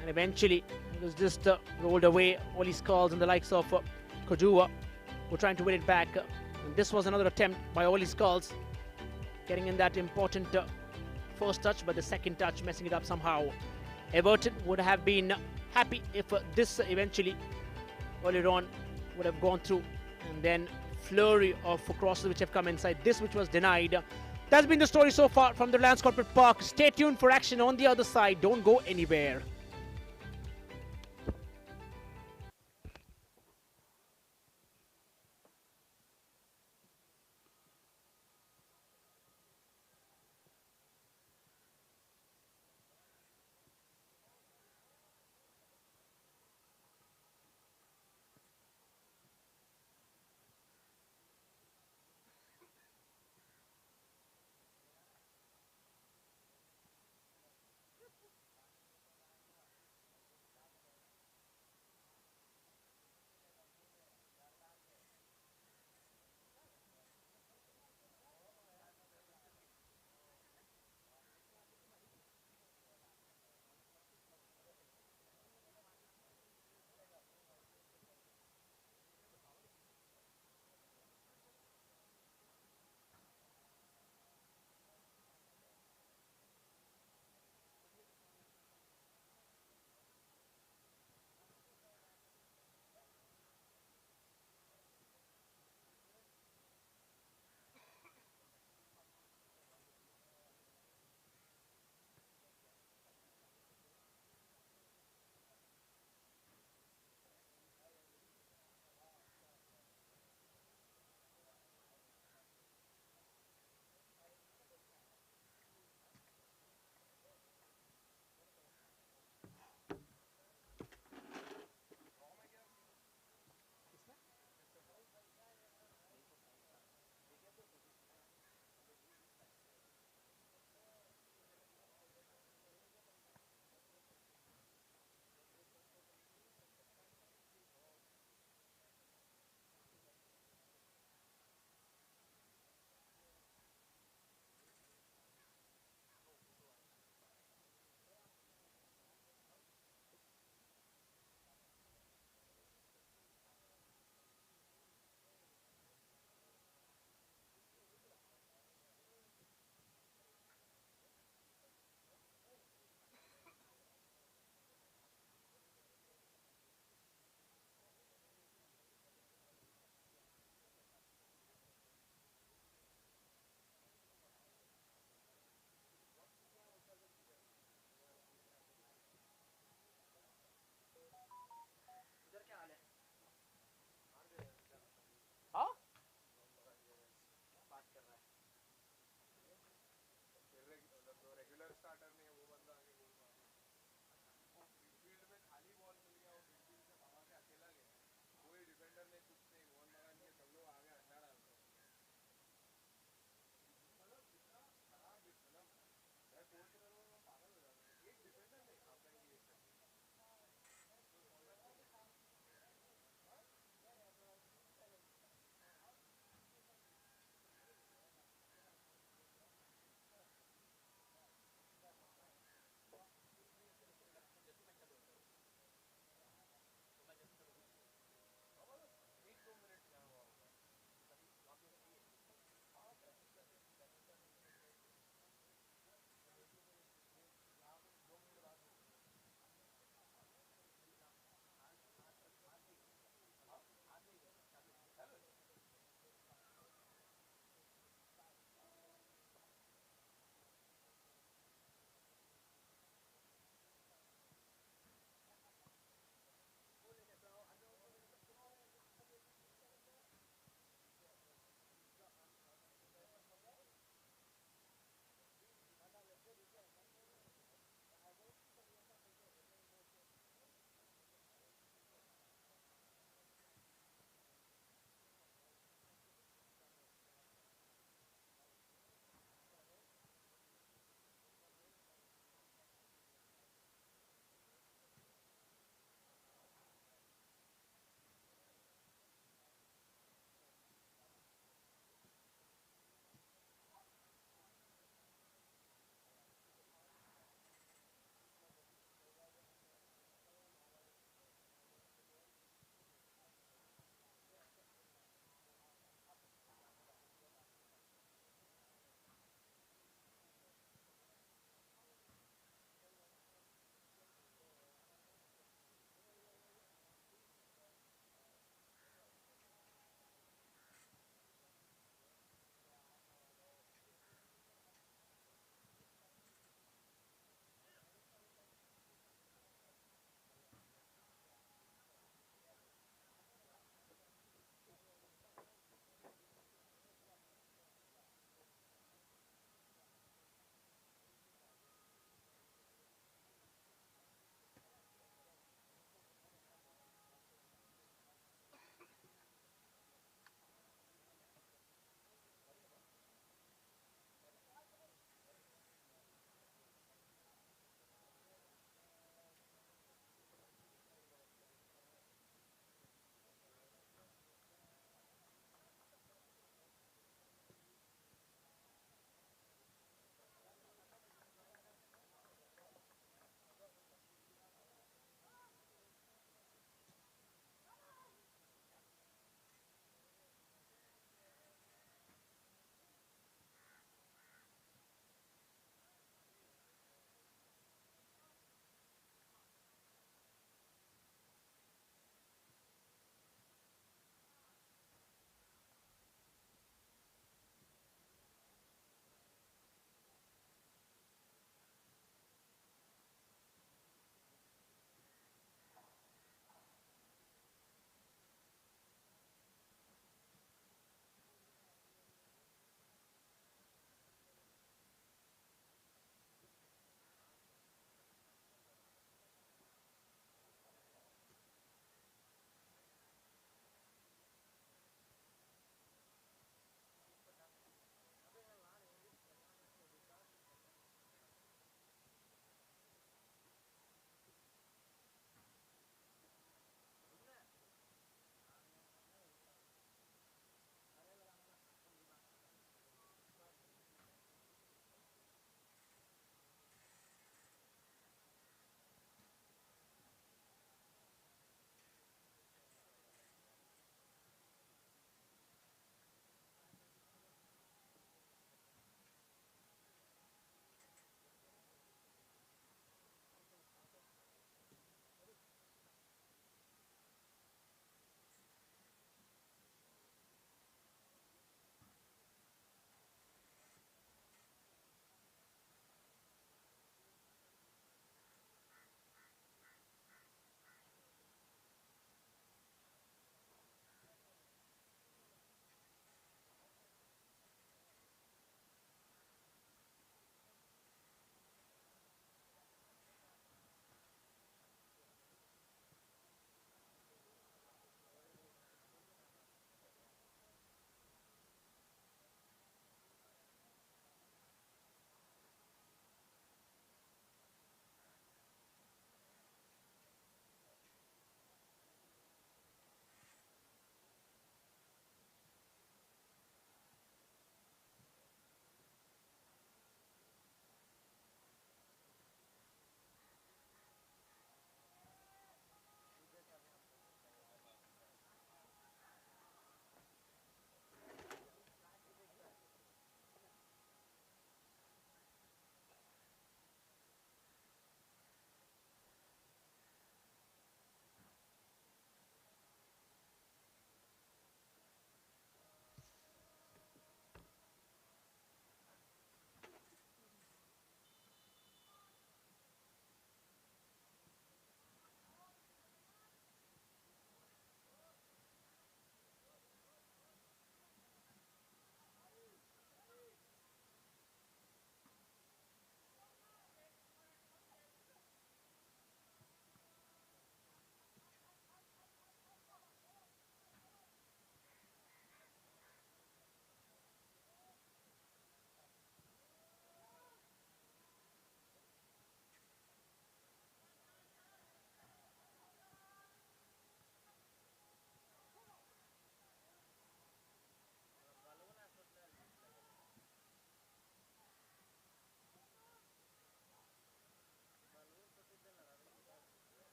And eventually, it was just rolled away. All his calls and the likes of Kodua were trying to win it back. And this was another attempt by Oli Skulls, getting in that important first touch, but the second touch messing it up somehow. Everton would have been happy if this eventually earlier on would have gone through, and then flurry of crosses which have come inside. This which was denied. That's been the story so far from the Reliance Corporate Park. Stay tuned for action on the other side. Don't go anywhere.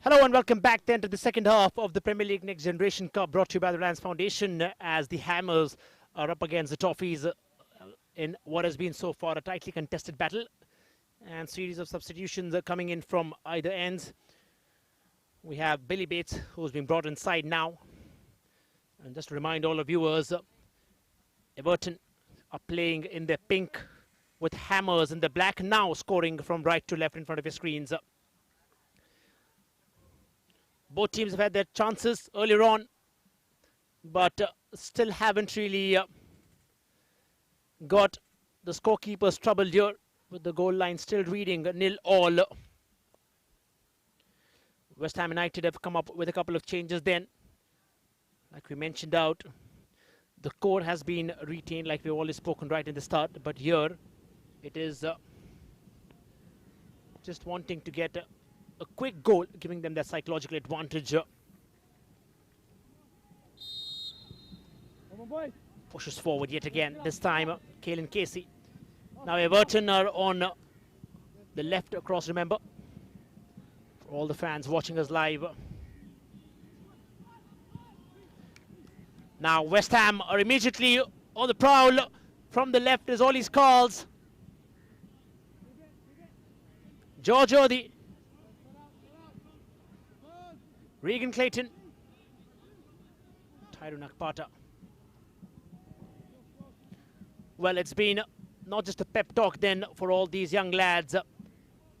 Hello and welcome back then to the second half of the Premier League Next Generation Cup, brought to you by the Reliance Foundation, as the Hammers are up against the Toffees in what has been so far a tightly contested battle, and series of substitutions are coming in from either ends. We have Billy Bates, who's been brought inside now, and just to remind all of viewers, Everton are playing in their pink with Hammers in the black, now scoring from right to left in front of your screens. Both teams have had their chances earlier on, but still haven't really got the scorekeepers troubled here, with the goal line still reading 0-0. West Ham United have come up with a couple of changes then. Like we mentioned out, the core has been retained like we've always spoken right in the start, but here it is just wanting to get a quick goal, giving them that psychological advantage. Pushes forward yet again, this time Caelan Casey. Now Everton are on the left across, remember, for all the fans watching us live. Now West Ham are immediately on the prowl. From the left is Ollie's calls. George Odie, Regan Clayton, Tyrone Akpata. Well, it's been not just a pep talk then for all these young lads,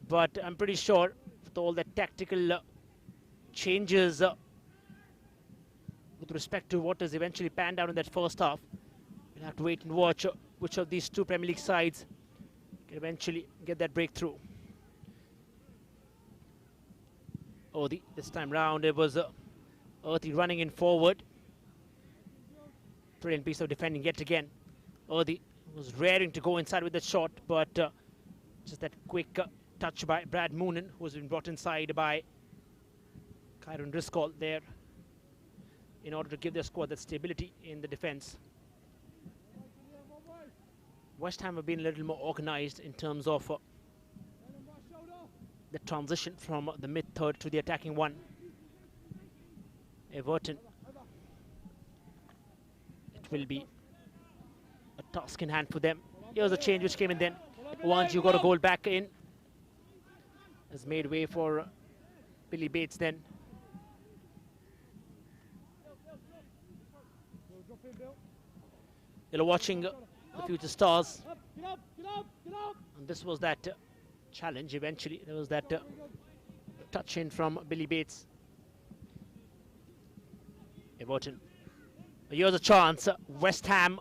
but I'm pretty sure with all the tactical changes with respect to what has eventually panned out in that first half, we'll have to wait and watch which of these two Premier League sides can eventually get that breakthrough. Odie, this time round it was Odie running in forward. Brilliant piece of defending yet again. Odie was raring to go inside with that shot, but just that quick touch by Brad Moonen, who's been brought inside by Kyron Driscoll there in order to give their squad that stability in the defense. West Ham have been a little more organized in terms of the transition from the mid-third to the attacking one. Everton, it will be a task in hand for them. Here's a change which came in then. Once you got a goal back in, has made way for Billy Bates then. You're watching the future stars, and this was that challenge. Eventually there was that touch in from Billy Bates. Everton, here's a chance. West Ham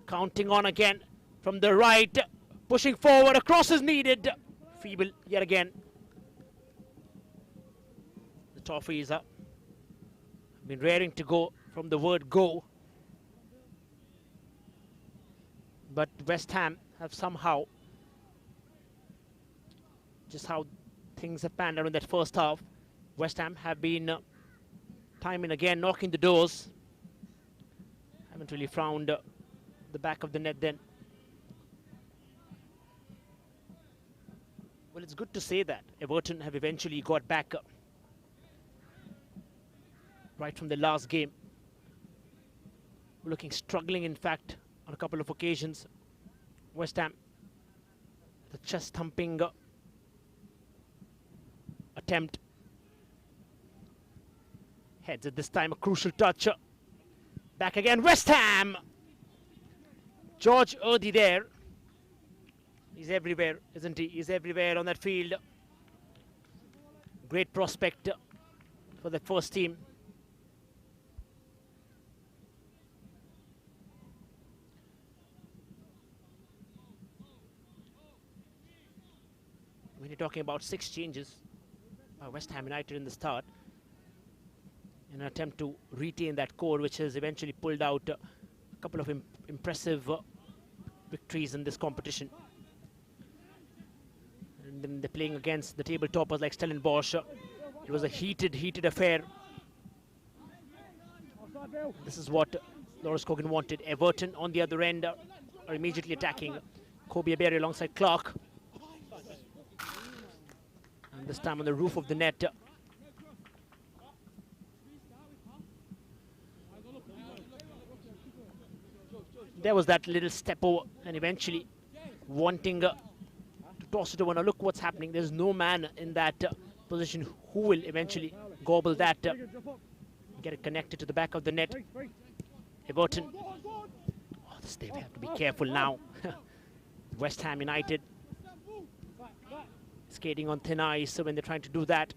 counting on again from the right, pushing forward, a cross is needed. Feeble yet again. The Toffees have been raring to go from the word go, but West Ham have somehow, just how things have panned out in that first half, West Ham have been time and again knocking the doors. Haven't really found the back of the net then. Well, it's good to say that Everton have eventually got back right from the last game. Looking struggling, in fact, on a couple of occasions. West Ham, the chest thumping attempt. Heads at this time, a crucial touch. Back again, West Ham! George Odie there. He's everywhere, isn't he? He's everywhere on that field. Great prospect for the first team. When you're talking about 6 changes by West Ham United in the start, in an attempt to retain that core, which has eventually pulled out a couple of impressive victories in this competition. And then they're playing against the table toppers like Stellenbosch. It was a heated affair. This is what Lawrence Cogan wanted. Everton on the other end are immediately attacking. Kobe Aberry alongside Clark. And This time on the roof of the net. There was that little step over, and eventually wanting to toss it over. Now look what's happening. There's no man in that position who will eventually gobble that. Get it connected to the back of the net. Everton. Oh, they have to be careful now. West Ham United skating on thin ice, so when they're trying to do that.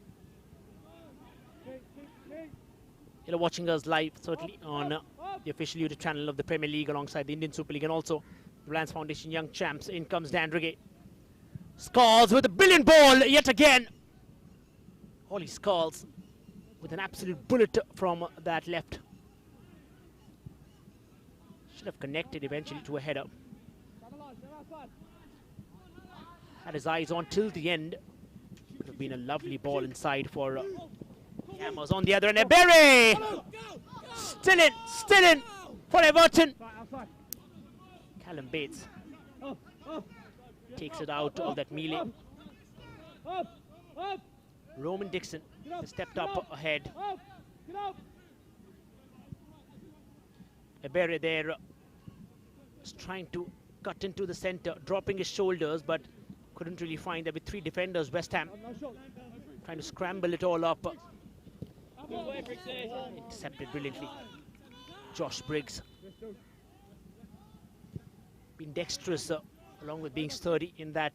You're watching us live, certainly on the official YouTube channel of the Premier League alongside the Indian Super League and also the Reliance Foundation Young Champs. In comes Dandrige. Scores with a brilliant ball yet again. Holly Scores with an absolute bullet from that left. Should have connected eventually to a header. Had his eyes on till the end. Could have been a lovely ball inside for Hammers on the other end. Ebere! Still in for Everton. Callum Bates takes it out of that melee. Roman Dixon has stepped up ahead. Ebere there is trying to cut into the center, dropping his shoulders, but couldn't really find there with three defenders. West Ham trying to scramble it all up. Intercepted brilliantly. Josh Briggs. Been dexterous along with being sturdy in that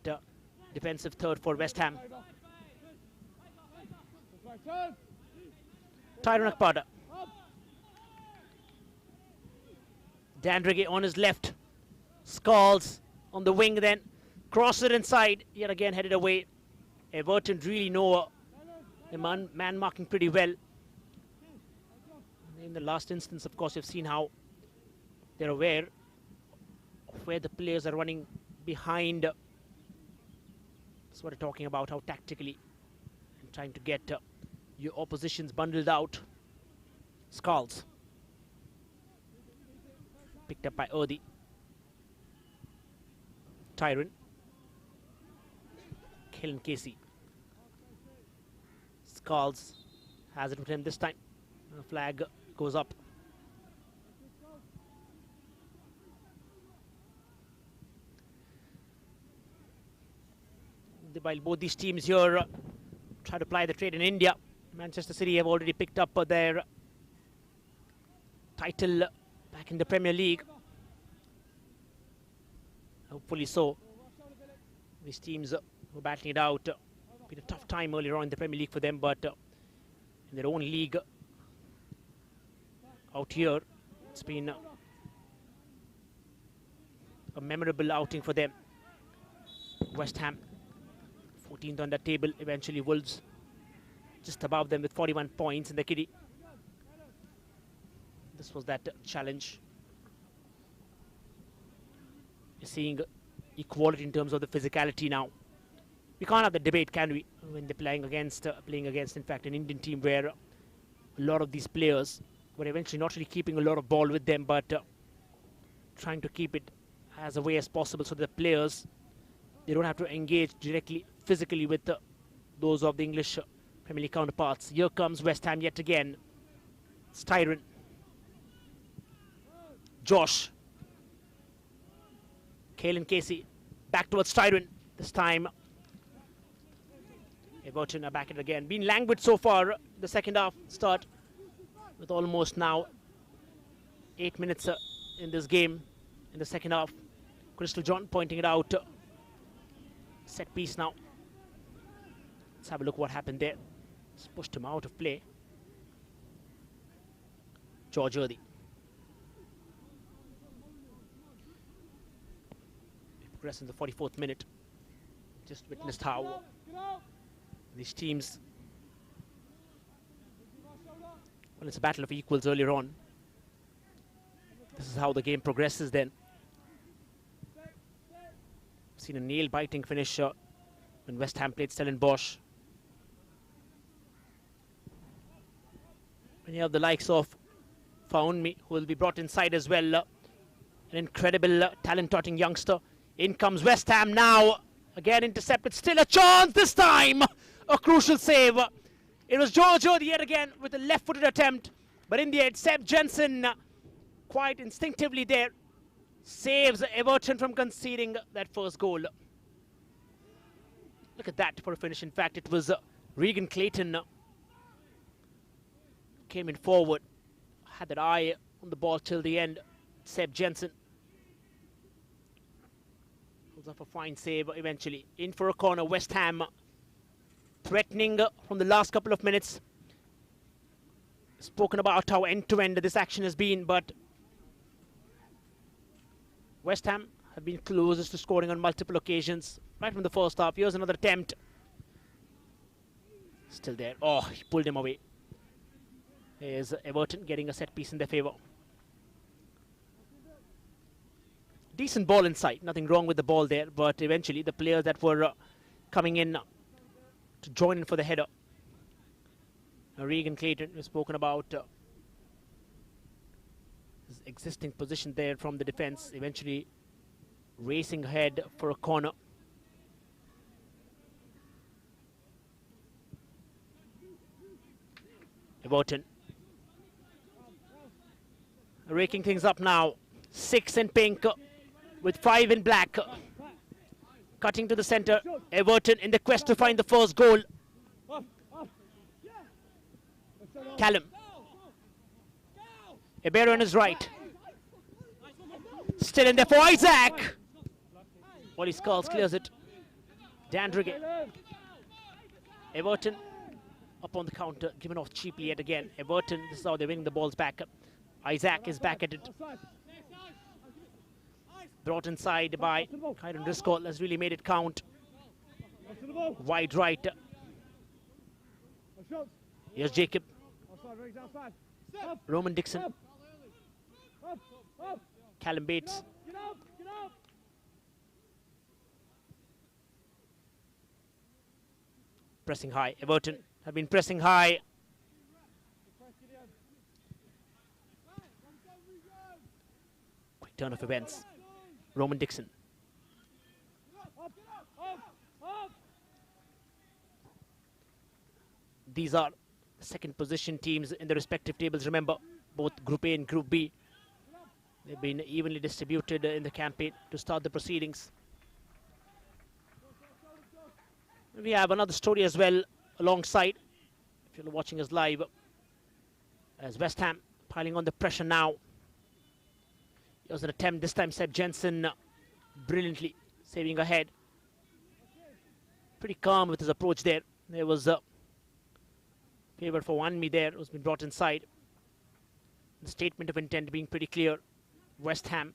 defensive third for West Ham. Tyrone Akpada. Dandrige on his left. Scalds on the wing then. Cross it inside. Yet again headed away. Everton really know the man marking pretty well. In the last instance, of course, you've seen how they're aware of where the players are running behind. That's what we're talking about, how tactically and trying to get your oppositions bundled out. Skulls. Picked up by Erdi. Tyrone. Kellen Casey. Skulls has it with him this time. The flag goes up. While both these teams here try to ply the trade in India, Manchester City have already picked up their title back in the Premier League. Hopefully so. These teams were battling it out. Been a tough time earlier on in the Premier League for them, but in their own league out here, it's been a memorable outing for them. West Ham 14th on the table, eventually Wolves just above them with 41 points in the kitty. This was that challenge. You're seeing equality in terms of the physicality now. We can't have the debate, can we, when they're playing against, in fact, an Indian team where a lot of these players were eventually not really keeping a lot of ball with them, but trying to keep it as away as possible so the players, they don't have to engage directly physically with those of the English Premier League counterparts. Here comes West Ham yet again. It's Tyrone. Josh. Kalen Casey. Back towards Tyrone. This time Everton are back at it again. Been languid so far. The second half start with almost now 8 minutes in this game. In the second half. Crystal John pointing it out. Set piece now. Let's have a look what happened there. Just pushed him out of play. George Erdi. We progress in the 44th minute. Just witnessed how these teams, well, it's a battle of equals earlier on. This is how the game progresses then. Seen a nail-biting finish when West Ham played Stellenbosch. And you have the likes of Faunmi, who will be brought inside as well. An incredible talent-touting youngster. In comes West Ham now. Again intercepted, still a chance this time. A crucial save. It was Giorgio yet again with a left-footed attempt. But in the end, Seb Jensen quite instinctively there saves Everton from conceding that first goal. Look at that for a finish. In fact, it was Regan Clayton came in forward, had that eye on the ball till the end. Seb Jensen pulls off a fine save eventually. In for a corner, West Ham threatening from the last couple of minutes. Spoken about how end-to-end this action has been, but West Ham have been closest to scoring on multiple occasions right from the first half. Here's another attempt. Still there. Oh, he pulled him away. Here's Everton getting a set piece in their favour. Decent ball inside. Nothing wrong with the ball there, but eventually the players that were coming in to join in for the header. Regan Clayton has spoken about his existing position there from the defence, eventually racing ahead for a corner. Everton raking things up now. 6 in pink with 5 in black. Cutting to the centre. Everton in the quest to find the first goal. Callum. Ibero on his right. Still in there for Isaac. Wally Skulls clears it. Dandrige. Everton up on the counter, given off cheaply yet again. Everton, this is how they're winning the balls back. Isaac is back at it. Brought inside by Kyron Driscoll, has really made it count. Wide right. Here's Jacob. Roman Dixon. Callum Bates. Pressing high. Everton have been pressing high. Quick turn of events. Roman Dixon. These are second position teams in the respective tables. Remember, both Group A and Group B. They've been evenly distributed in the campaign to start the proceedings. We have another story as well alongside, if you're watching us live, as West Ham piling on the pressure now. It was an attempt, this time Seb Jensen brilliantly saving ahead. Pretty calm with his approach there. There was a favour for Wanmi there, who's been brought inside. The statement of intent being pretty clear. West Ham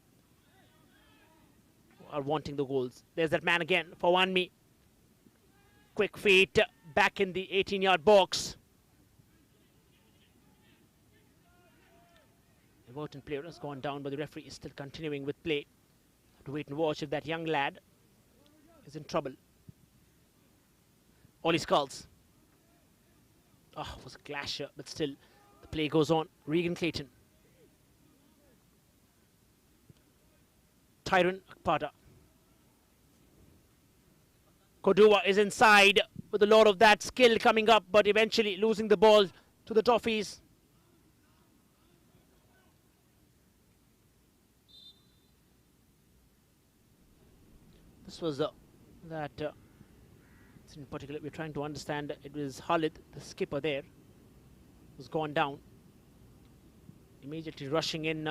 are wanting the goals. There's that man again for Wanmi. Quick feet back in the 18-yard box. Everton player has gone down, but the referee is still continuing with play. Have to wait and watch if that young lad is in trouble. Ollie Skulls. Oh, it was a clasher, but still the play goes on. Regan Clayton. Tyron Akpada. Kodua is inside with a lot of that skill coming up, but eventually losing the ball to the Toffees. This was in particular we're trying to understand. It was Khalid, the skipper there, was gone down. Immediately rushing in.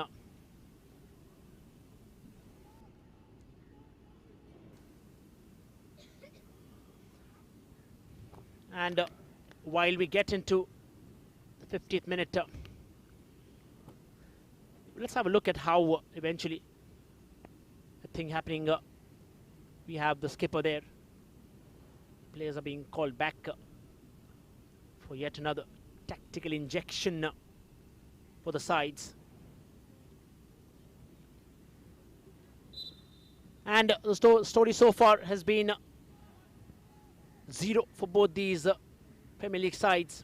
And while we get into the 50th minute, let's have a look at how eventually the thing happening. We have the skipper there. Players are being called back for yet another tactical injection for the sides. And the story so far has been 0 for both these Premier League sides.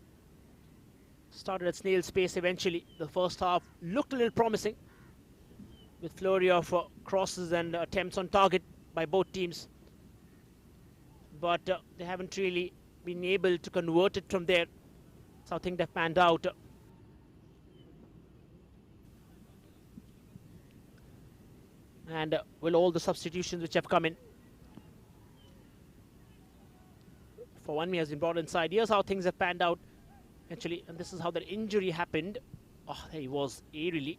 Started at snail's pace eventually. The first half looked a little promising with flurry of crosses and attempts on target by both teams. But they haven't really been able to convert it from there. That's how things have panned out. And will all the substitutions which have come in. For one, he has been brought inside. Here's how things have panned out, actually. And this is how the injury happened. Oh, there he was, aerially.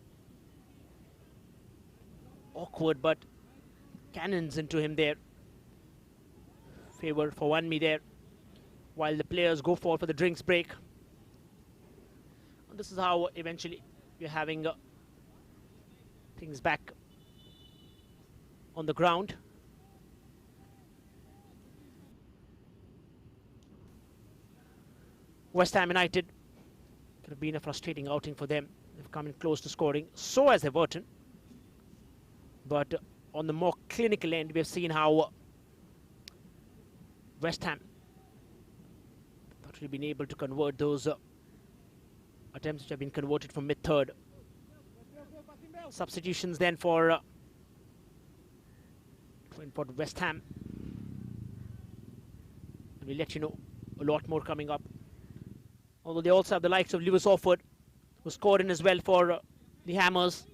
Awkward, but cannons into him there. Favor for one me there. While the players go for the drinks break. And this is how eventually we're having things back on the ground. West Ham United, could have been a frustrating outing for them. They've come in close to scoring. So has Everton. But on the more clinical end, we've seen how West Ham have been able to convert those attempts which have been converted from mid-third. Substitutions then for West Ham. And we'll let you know a lot more coming up. Although they also have the likes of Lewis Orford, who scored in as well for the Hammers.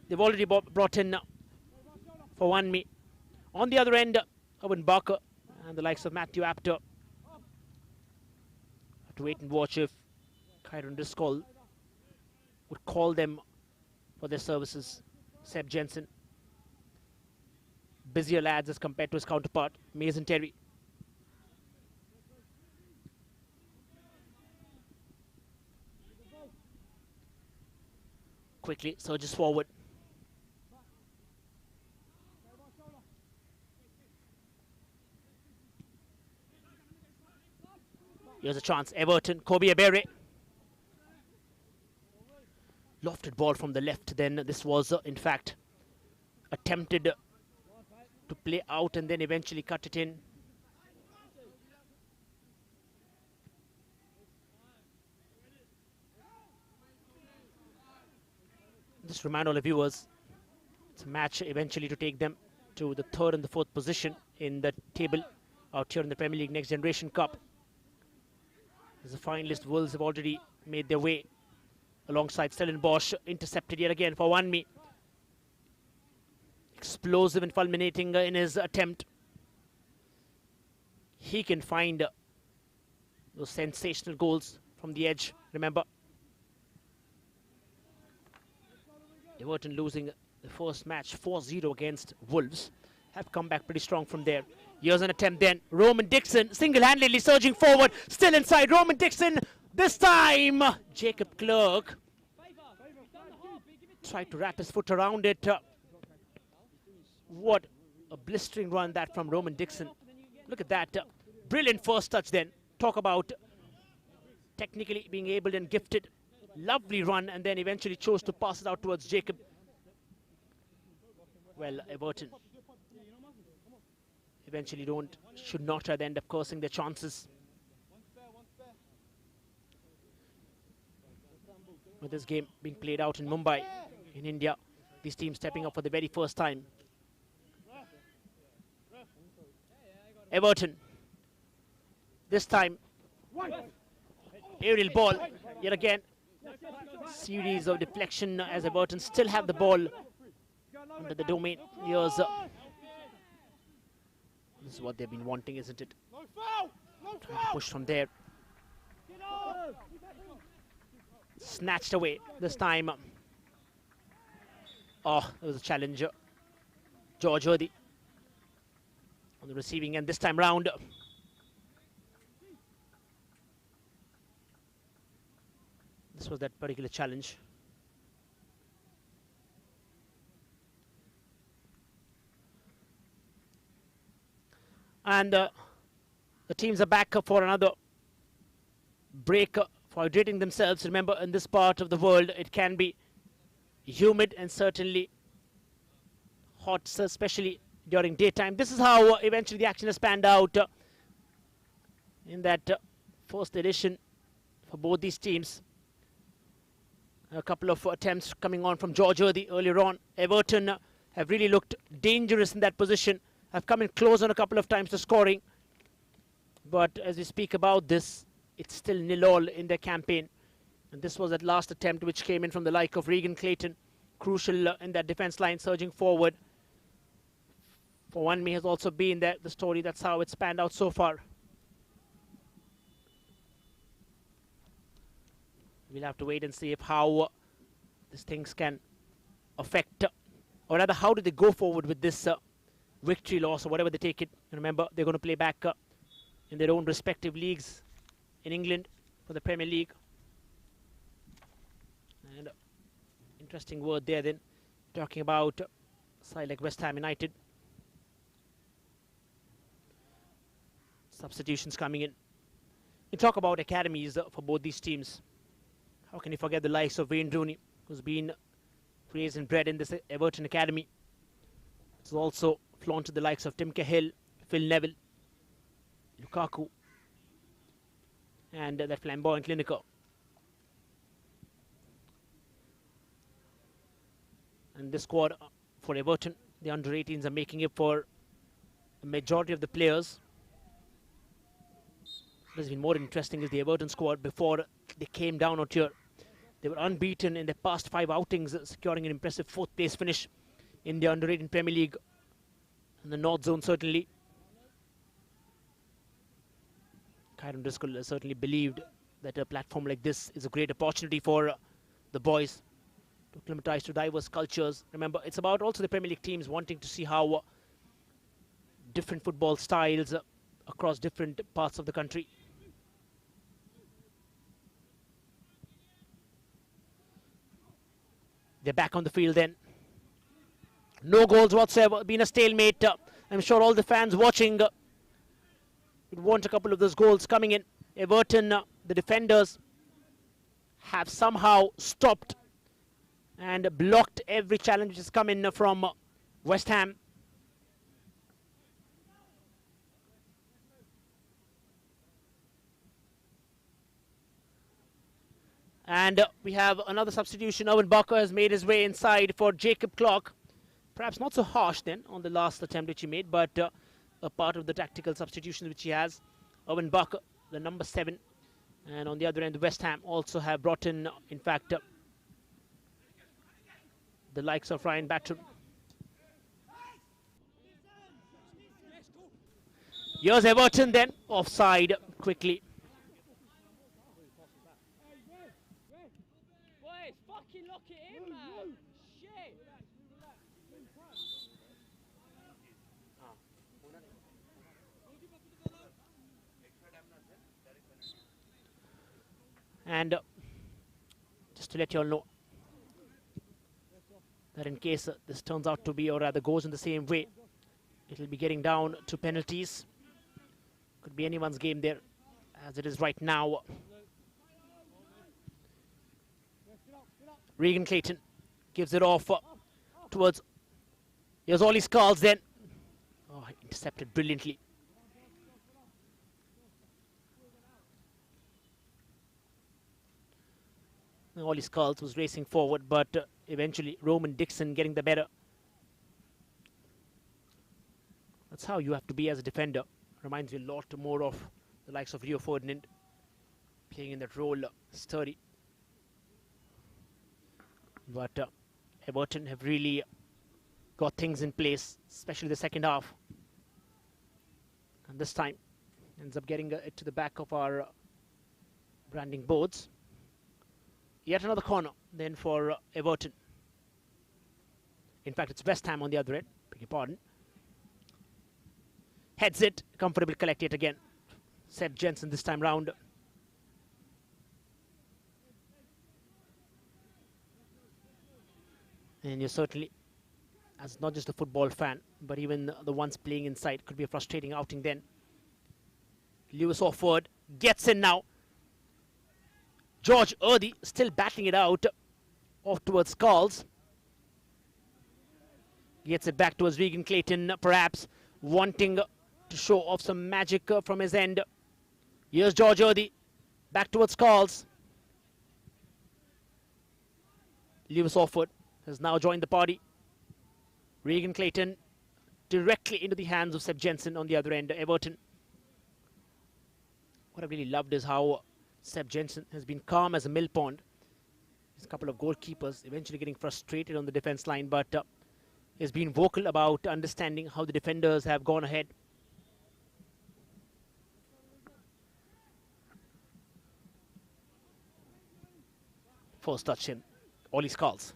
They've already brought in for one me. On the other end, Owen Barker and the likes of Matthew Apter. Have to wait and watch if Kyron Driscoll would call them for their services. Seb Jensen. Busier lads as compared to his counterpart, Mason Terry. Quickly surges forward. Here's a chance. Everton, Kobe Ebere. Lofted ball from the left. Then this was, in fact, attempted to play out and then eventually cut it in. Just remind all the viewers, it's a match eventually to take them to the third and the fourth position in the table out here in the Premier League Next Generation Cup. As the finalist Wolves have already made their way alongside Stellenbosch, intercepted yet again for one me. Explosive and fulminating in his attempt. He can find those sensational goals from the edge, remember. Everton losing the first match 4-0 against Wolves. Have come back pretty strong from there. Here's an attempt then. Roman Dixon single-handedly surging forward. Still inside. Roman Dixon. This time, Jacob Clerk tried to wrap his foot around it. What a blistering run that from Roman Dixon. Look at that. Brilliant first touch then. Talk about technically being able and gifted. Lovely run, and then eventually chose to pass it out towards Jacob. Well, Everton eventually should not end up cursing their chances. With this game being played out in Mumbai, in India, these teams stepping up for the very first time. Everton, this time, aerial ball, yet again. Series of deflection as Everton still have the ball under the domain. Here's this is what they've been wanting, isn't it? Trying to push from there. Snatched away this time. Oh, there was a challenger. George Worthy on the receiving end this time round. This was that particular challenge. And the teams are back for another break for hydrating themselves. Remember, in this part of the world, it can be humid and certainly hot, especially during daytime. This is how eventually the action has panned out in that first edition for both these teams. A couple of attempts coming on from George Worthy earlier on. Everton have really looked dangerous in that position. Have come in close on a couple of times to scoring. But as we speak about this, it's still 0-0 in their campaign. And this was that last attempt which came in from the like of Regan Clayton. Crucial in that defense line, surging forward. For one, me has also been there, the story. That's how it's panned out so far. We'll have to wait and see if how these things can affect, or rather, how do they go forward with this victory, loss, or whatever they take it. And remember, they're going to play back in their own respective leagues in England for the Premier League. And interesting word there then, talking about side like West Ham United. Substitutions coming in. We talk about academies for both these teams. How can you forget the likes of Wayne Rooney, who's been raised and bred in this Everton Academy. It's also flaunted the likes of Tim Cahill, Phil Neville, Lukaku, and that flamboyant Lineker. And this squad for Everton, the under-18s are making it for a majority of the players. What has been more interesting is the Everton squad before they came down on tier. They were unbeaten in their past 5 outings, securing an impressive 4th place finish in the under-18 Premier League. In the North Zone, certainly. Kieran Driscoll has certainly believed that a platform like this is a great opportunity for the boys to acclimatise to diverse cultures. Remember, it's about also the Premier League teams wanting to see how different football styles across different parts of the country. They're back on the field then. No goals whatsoever. Been a stalemate. I'm sure all the fans watching would want a couple of those goals coming in. Everton, the defenders, have somehow stopped and blocked every challenge which has come in from West Ham. And we have another substitution. Owen Barker has made his way inside for Jacob Clark. Perhaps not so harsh then on the last attempt which he made, but a part of the tactical substitution which he has. Owen Barker, the number 7. And on the other end, West Ham also have brought in fact, the likes of Ryan Battram. Here's Everton then, offside quickly. Lock it in, man. Shit. And just to let you all know that in case this turns out to be, or rather goes in the same way, it will be getting down to penalties. Could be anyone's game there, as it is right now. Regan Clayton gives it off towards... Here's Ollie Skulls then. Oh, intercepted brilliantly. Ollie Skulls was racing forward, but eventually Roman Dixon getting the better. That's how you have to be as a defender. Reminds me a lot more of the likes of Rio Ferdinand, playing in that role, sturdy. But Everton have really got things in place, especially the second half. And this time, ends up getting it to the back of our branding boards. Yet another corner then for Everton. In fact, it's West Ham on the other end. Beg your pardon. Heads it, comfortably collect it again. Seb Jensen this time round. And you're certainly, as not just a football fan, but even the ones playing inside, could be a frustrating outing then. Lewis Orford gets in now. George Erdy still battling it out. Off towards Skulls. Gets it back towards Regan Clayton, perhaps wanting to show off some magic from his end. Here's George Erdy. Back towards Skulls. Lewis Orford has now joined the party. Regan Clayton directly into the hands of Seb Jensen on the other end, Everton. What I really loved is how Seb Jensen has been calm as a mill pond. There's a couple of goalkeepers eventually getting frustrated on the defense line, but he's been vocal about understanding how the defenders have gone ahead. First touch in Ollie Skulls.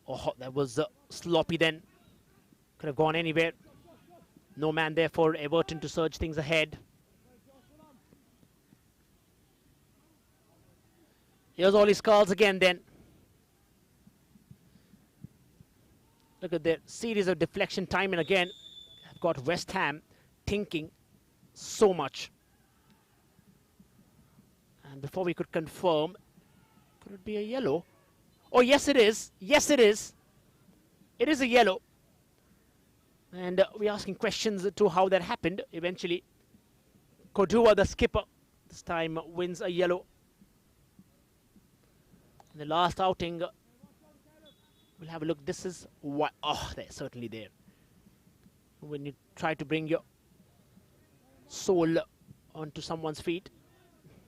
Oh, that was sloppy then. Could have gone anywhere. No man there for Everton to surge things ahead. Here's Ollie Skulls again then. Look at the series of deflection time and again. I've got West Ham thinking so much. And before we could confirm, could it be a yellow? Oh, yes it is. Yes it is. It is a yellow. And we're asking questions to how that happened. Eventually, Kodua, the skipper, this time wins a yellow. In the last outing, we'll have a look. This is what. Oh, they're certainly there. When you try to bring your soul onto someone's feet,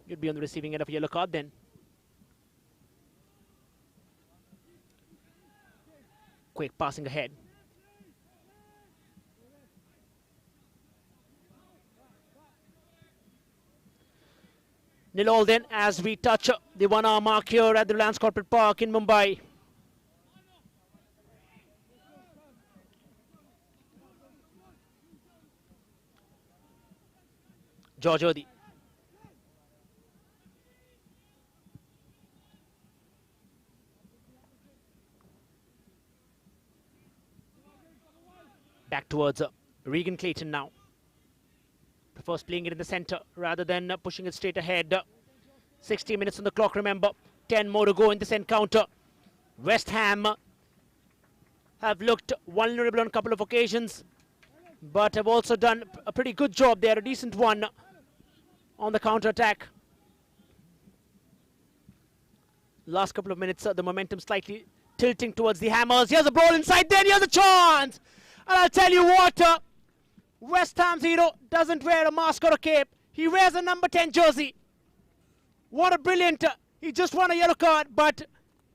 you'd be on the receiving end of a yellow card then. Quick passing ahead. Nil all then as we touch the 1 hour mark here at the Reliance Corporate Park in Mumbai. George Odi. Back towards Regan Clayton now. Prefers playing it in the centre rather than pushing it straight ahead. 60 minutes on the clock, remember. 10 more to go in this encounter. West Ham have looked vulnerable on a couple of occasions, but have also done a pretty good job there, a decent one on the counter-attack. Last couple of minutes, the momentum slightly tilting towards the Hammers. Here's a ball inside, then here's a chance! And I'll tell you what, West Ham's hero doesn't wear a mask or a cape. He wears a number 10 jersey. What a brilliant, he just won a yellow card, but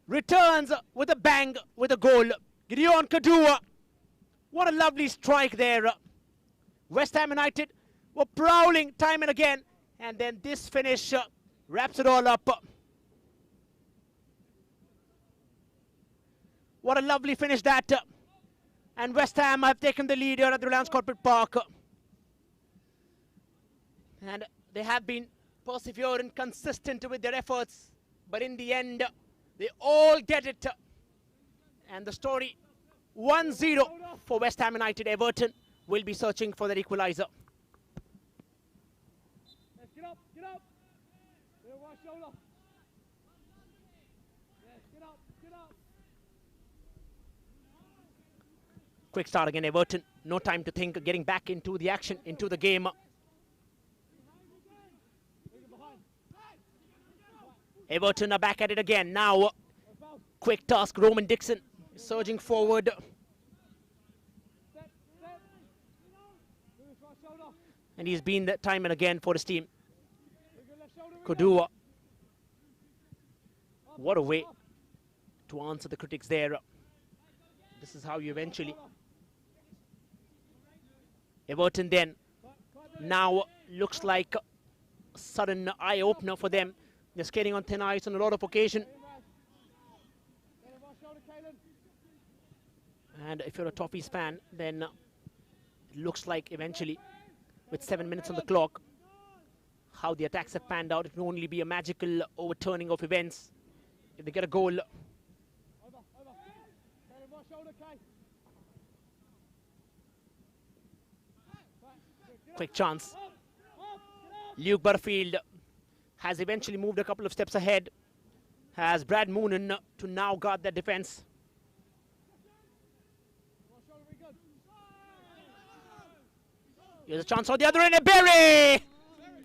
returns with a bang, with a goal. Gideon Kodua. What a lovely strike there. West Ham United were prowling time and again, and then this finish wraps it all up. What a lovely finish that. And West Ham have taken the lead here at the Reliance Corporate Park. And they have been perseverant, consistent with their efforts. But in the end, they all get it. And the story 1-0 for West Ham United. Everton will be searching for their equaliser. Yes, get up, get up. Right shoulder. Yes, get up, get up. Quick start again, Everton. No time to think, getting back into the action, into the game. Everton are back at it again. Now, quick task, Roman Dixon surging forward. And he's been that time and again for his team. Kodua. What a way to answer the critics there. This is how you eventually... Everton then now looks like a sudden eye-opener for them. They're skating on thin ice on a lot of occasion. And if you're a Toffees fan, then it looks like eventually, with 7 minutes on the clock, how the attacks have panned out. It can only be a magical overturning of events if they get a goal. Quick chance. Luke Butterfield has eventually moved a couple of steps ahead. Has Brad Moonen to now guard that defense. Here's a chance on the other end, Berry!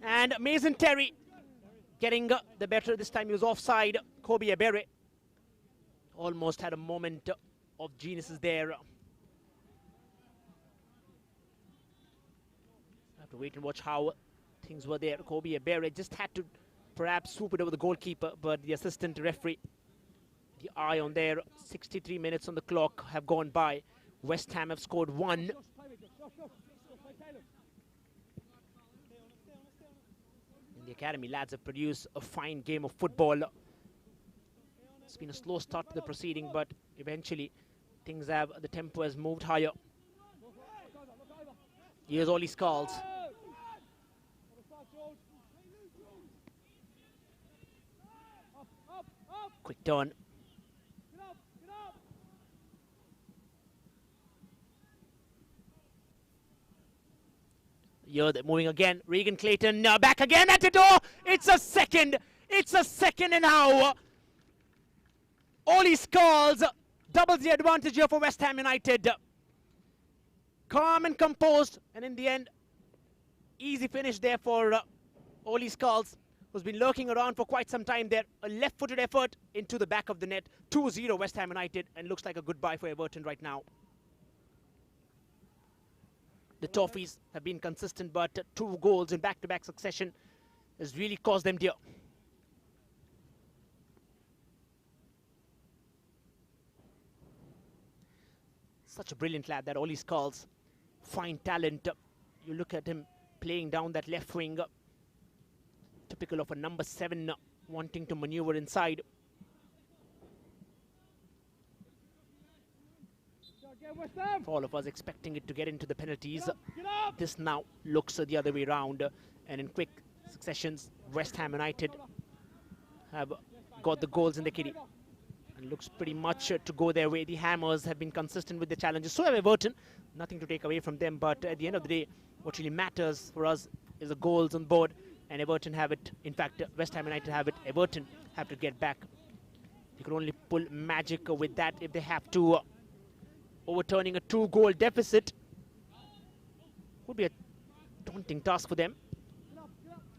And Mason Terry getting the better. This time he was offside. Kobe Ebere almost had a moment of geniuses there. So wait and watch how things were there. Kobe Abere just had to perhaps swoop it over the goalkeeper, but the assistant referee, the eye on there. 63 minutes on the clock have gone by. West Ham have scored one. In the academy, lads have produced a fine game of football. It's been a slow start to the proceeding, but eventually the tempo has moved higher. Here's Ollie Skulls. Quick turn. Here they're moving again. Regan Clayton back again at the door. It's a second. It's a second and now. Ollie Skulls doubles the advantage here for West Ham United. Calm and composed, and in the end, easy finish there for Ollie Skulls, who's been lurking around for quite some time there. A left-footed effort into the back of the net. 2-0 West Ham United, and looks like a goodbye for Everton right now. The Toffees have been consistent, but 2 goals in back-to-back succession has really caused them dear. Such a brilliant lad, that Ollie Skulls. Fine talent. You look at him playing down that left wing. Typical of a number 7 wanting to maneuver inside. For all of us expecting it to get into the penalties, this now looks the other way around. And in quick successions, West Ham United have got the goals in the kitty. And looks pretty much to go their way. The Hammers have been consistent with the challenges. So have Everton. Nothing to take away from them. But at the end of the day, what really matters for us is the goals on board. And Everton have it. In fact, West Ham United have it. Everton have to get back. You can only pull magic with that if they have to. Overturning a 2-goal deficit would be a daunting task for them.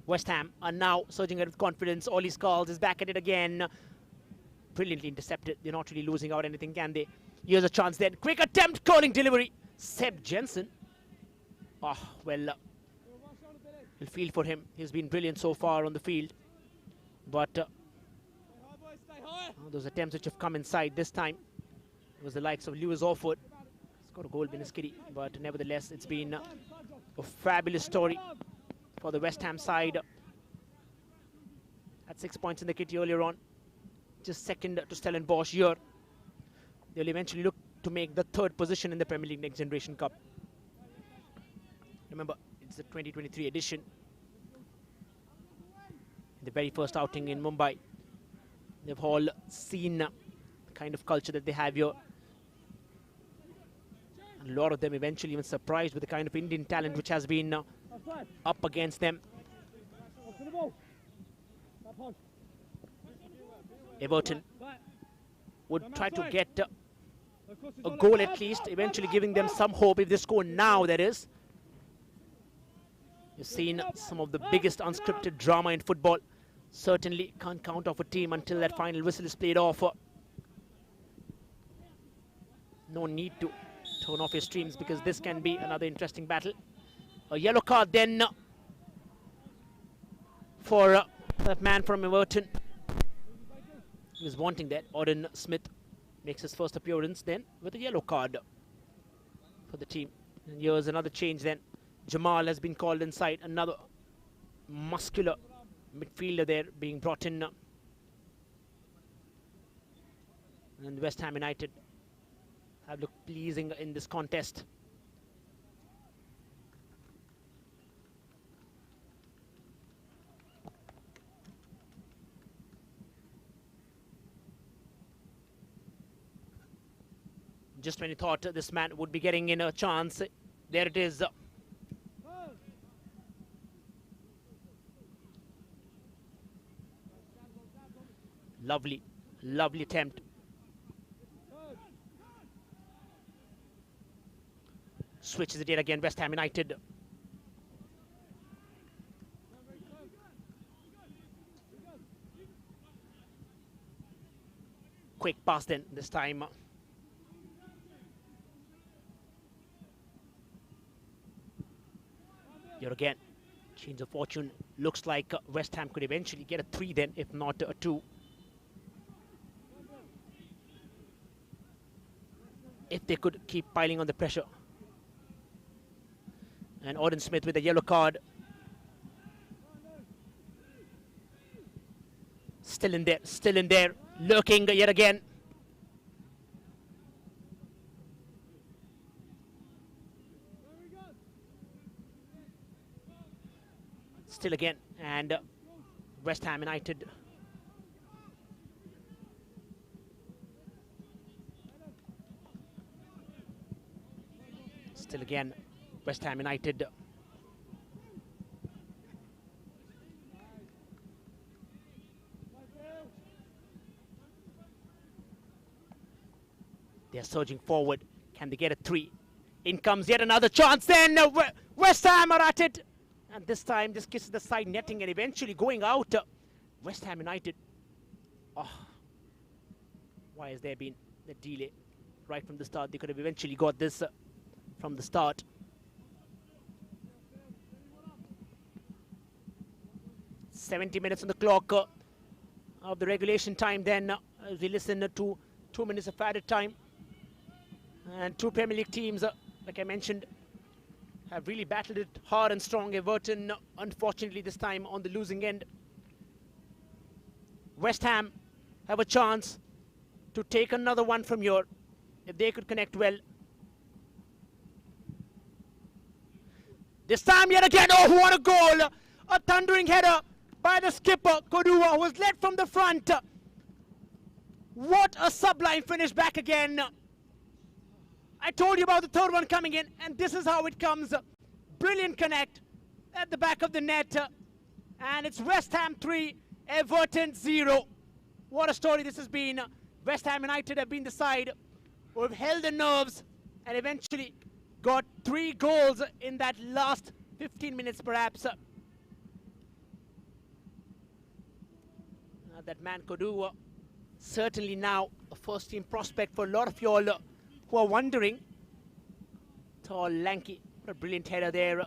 West Ham are now surging out with confidence. Ollie Skulls is back at it again. Brilliantly intercepted. They're not really losing out anything, can they? Here's a chance then. Quick attempt, curling delivery. Seb Jensen. Oh, well, we'll feel for him. He's been brilliant so far on the field. But those attempts which have come inside this time, it was the likes of Lewis Orford. He's got a goal in his kitty, but nevertheless, it's been a fabulous story for the West Ham side. Had 6 points in the kitty earlier on. Just second to Stellenbosch here. They'll eventually look to make the 3rd position in the Premier League Next Generation Cup. Remember, it's the 2023 edition. The very first outing in Mumbai. They've all seen the kind of culture that they have here. A lot of them eventually even surprised with the kind of Indian talent which has been up against them. Everton would try to get a goal at least, eventually giving them some hope if they score now, that is. You've seen some of the biggest unscripted drama in football. Certainly can't count off a team until that final whistle is played off. No need to turn off your streams because this can be another interesting battle. A yellow card then for that man from Everton. He was wanting that. Auden Smith makes his first appearance then with a yellow card for the team. And here's another change then. Jamal has been called inside. Another muscular midfielder there being brought in. And West Ham United have looked pleasing in this contest. Just when you thought this man would be getting in a chance, there it is. Lovely, lovely attempt. Switches it in again, West Ham United. Quick pass then, this time. Here again, change of fortune. Looks like West Ham could eventually get a 3 then, if not a 2. If they could keep piling on the pressure. And Auden Smith with a yellow card. Still in there, lurking yet again. Still again, and West Ham United. Still again, West Ham United. They're surging forward. Can they get a 3? In comes yet another chance. Then West Ham are at it. And this time, this kisses the side netting and eventually going out. West Ham United. Oh, why has there been the delay right from the start? They could have eventually got this from the start. "70 minutes on the clock of the regulation time. Then as we listen to 2 minutes of added time. And 2 Premier League teams, like I mentioned, have really battled it hard and strong. Everton, unfortunately, this time on the losing end. West Ham have a chance to take another one from here if they could connect well. This time yet again, oh, what a goal! A thundering header by the skipper, Kodua, who was led from the front. What a sublime finish back again. I told you about the third one coming in, and this is how it comes. Brilliant connect at the back of the net. And it's West Ham 3, Everton 0. What a story this has been. West Ham United have been the side who have held the nerves and eventually got 3 goals in that last 15 minutes perhaps. That man Kodua, certainly now a first-team prospect for a lot of y'all who are wondering. Tall, lanky, what a brilliant header there.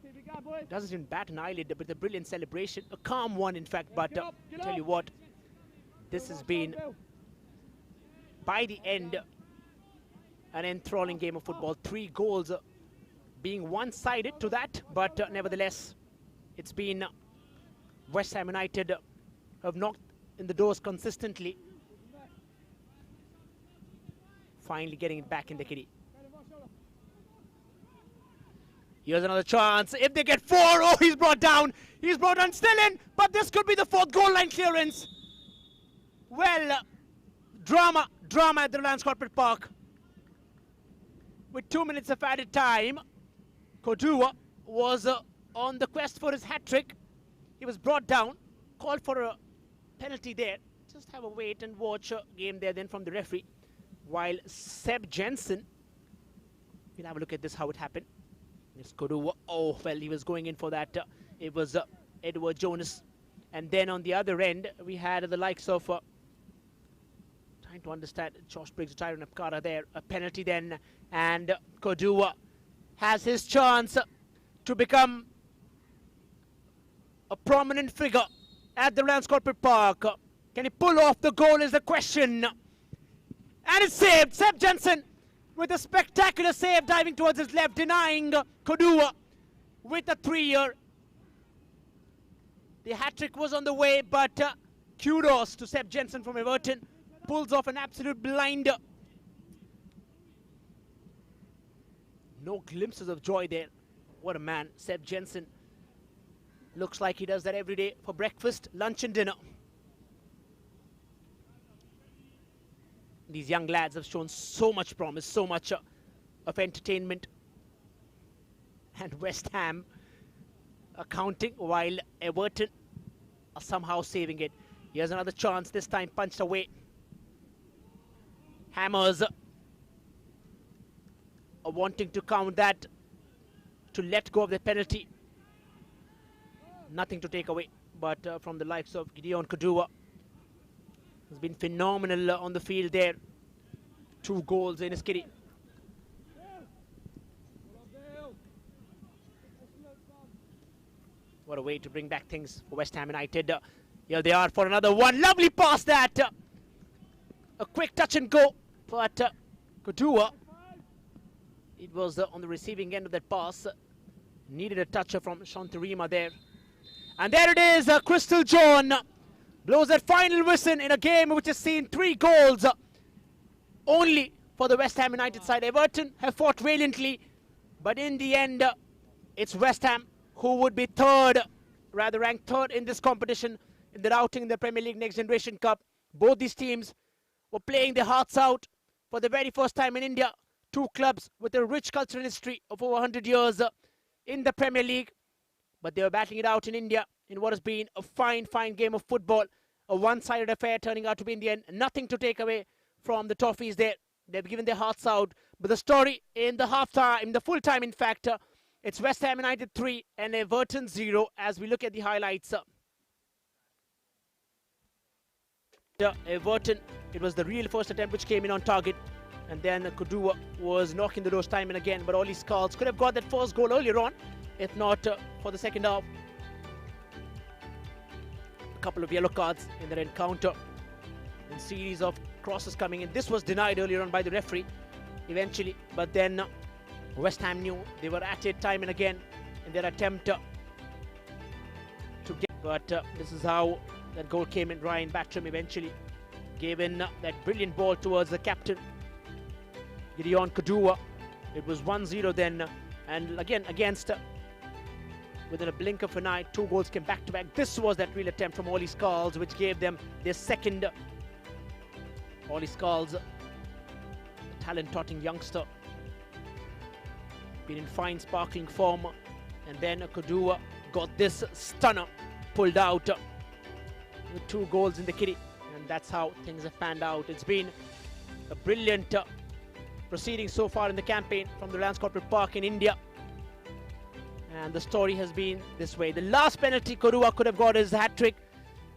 Doesn't even bat an eyelid, but a brilliant celebration. A calm one, in fact, but I tell you what, this has been, by the end, an enthralling game of football. 3 goals being one-sided to that, but nevertheless, it's been West Ham United have knocked in the doors consistently. Finally getting it back in the kitty. Here's another chance. If they get 4, oh, he's brought down. He's brought down, still in, but this could be the 4th goal line clearance. Well, drama at the Reliance Corporate Park. With 2 minutes of added time, Kodua was on the quest for his hat-trick. He was brought down, called for a penalty there. Just have a wait and watch game there then from the referee. While Seb Jensen, we'll have a look at this, how it happened. This Kodua, oh, well, he was going in for that. It was Edward Jonas. And then on the other end, we had the likes of, trying to understand, Josh Briggs, Tyrone Apkara there. A penalty then, and Kodua has his chance to become a prominent figure at the Reliance Corporate Park. Can he pull off the goal is the question. And it's saved. Seb Jensen with a spectacular save, diving towards his left, denying Kodua with a 3-year. The hat-trick was on the way, but kudos to Seb Jensen from Everton. Pulls off an absolute blinder. No glimpses of joy there. What a man, Seb Jensen. Looks like he does that every day for breakfast, lunch and dinner. These young lads have shown so much promise, so much of entertainment. And West Ham are counting while Everton are somehow saving it. Here's another chance, this time punched away. Hammers are wanting to count that, to let go of the penalty. Nothing to take away, but from the likes of Gideon Kodua. Has been phenomenal on the field there. 2 goals in his kitty. What a way to bring back things for West Ham United. Here they are for another one. Lovely pass that. A quick touch and go. But Kudua, it was on the receiving end of that pass. Needed a toucher from Shantarima there. And there it is. Crystal John blows that final whistle in a game which has seen 3 goals only for the West Ham United side. Everton have fought valiantly, but in the end, it's West Ham who would be third, rather ranked third in this competition in the routing in the Premier League Next Generation Cup. Both these teams were playing their hearts out for the very first time in India. 2 clubs with a rich cultural history of over 100 years in the Premier League, but they were battling it out in India in what has been a fine game of football. A one-sided affair turning out to be in the end nothing to take away from the Toffees there. They've given their hearts out. But the story in the half-time, in the full time in fact, it's West Ham United 3 and Everton 0 as we look at the highlights. Everton, it was the real first attempt which came in on target. And then Kudua was knocking the doors time and again. But Ollie Skulls could have got that first goal earlier on, if not for the second half. A couple of yellow cards in their encounter. And series of crosses coming in. This was denied earlier on by the referee eventually. But then West Ham knew they were at it time and again in their attempt to get. But this is how that goal came in. Ryan Battram eventually gave in that brilliant ball towards the captain, Gideon Kudua. It was 1-0 then, and again against within a blink of an eye, 2 goals came back to back. This was that real attempt from Ollie Skulls which gave them their second. Ollie Skulls, a talent-totting youngster, been in fine sparkling form, and then Kudua got this stunner pulled out with 2 goals in the kitty, and that's how things have panned out. It's been a brilliant proceeding so far in the campaign from the Reliance Corporate Park in India, and the story has been this way. The last penalty Kudua could have got his hat-trick,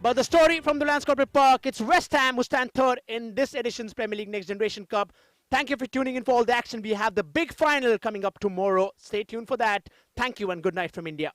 but the story from the Reliance Corporate Park, it's West Ham who stand third in this edition's Premier League Next Generation Cup. Thank you for tuning in for all the action. We have the big final coming up tomorrow. Stay tuned for that. Thank you and good night from India.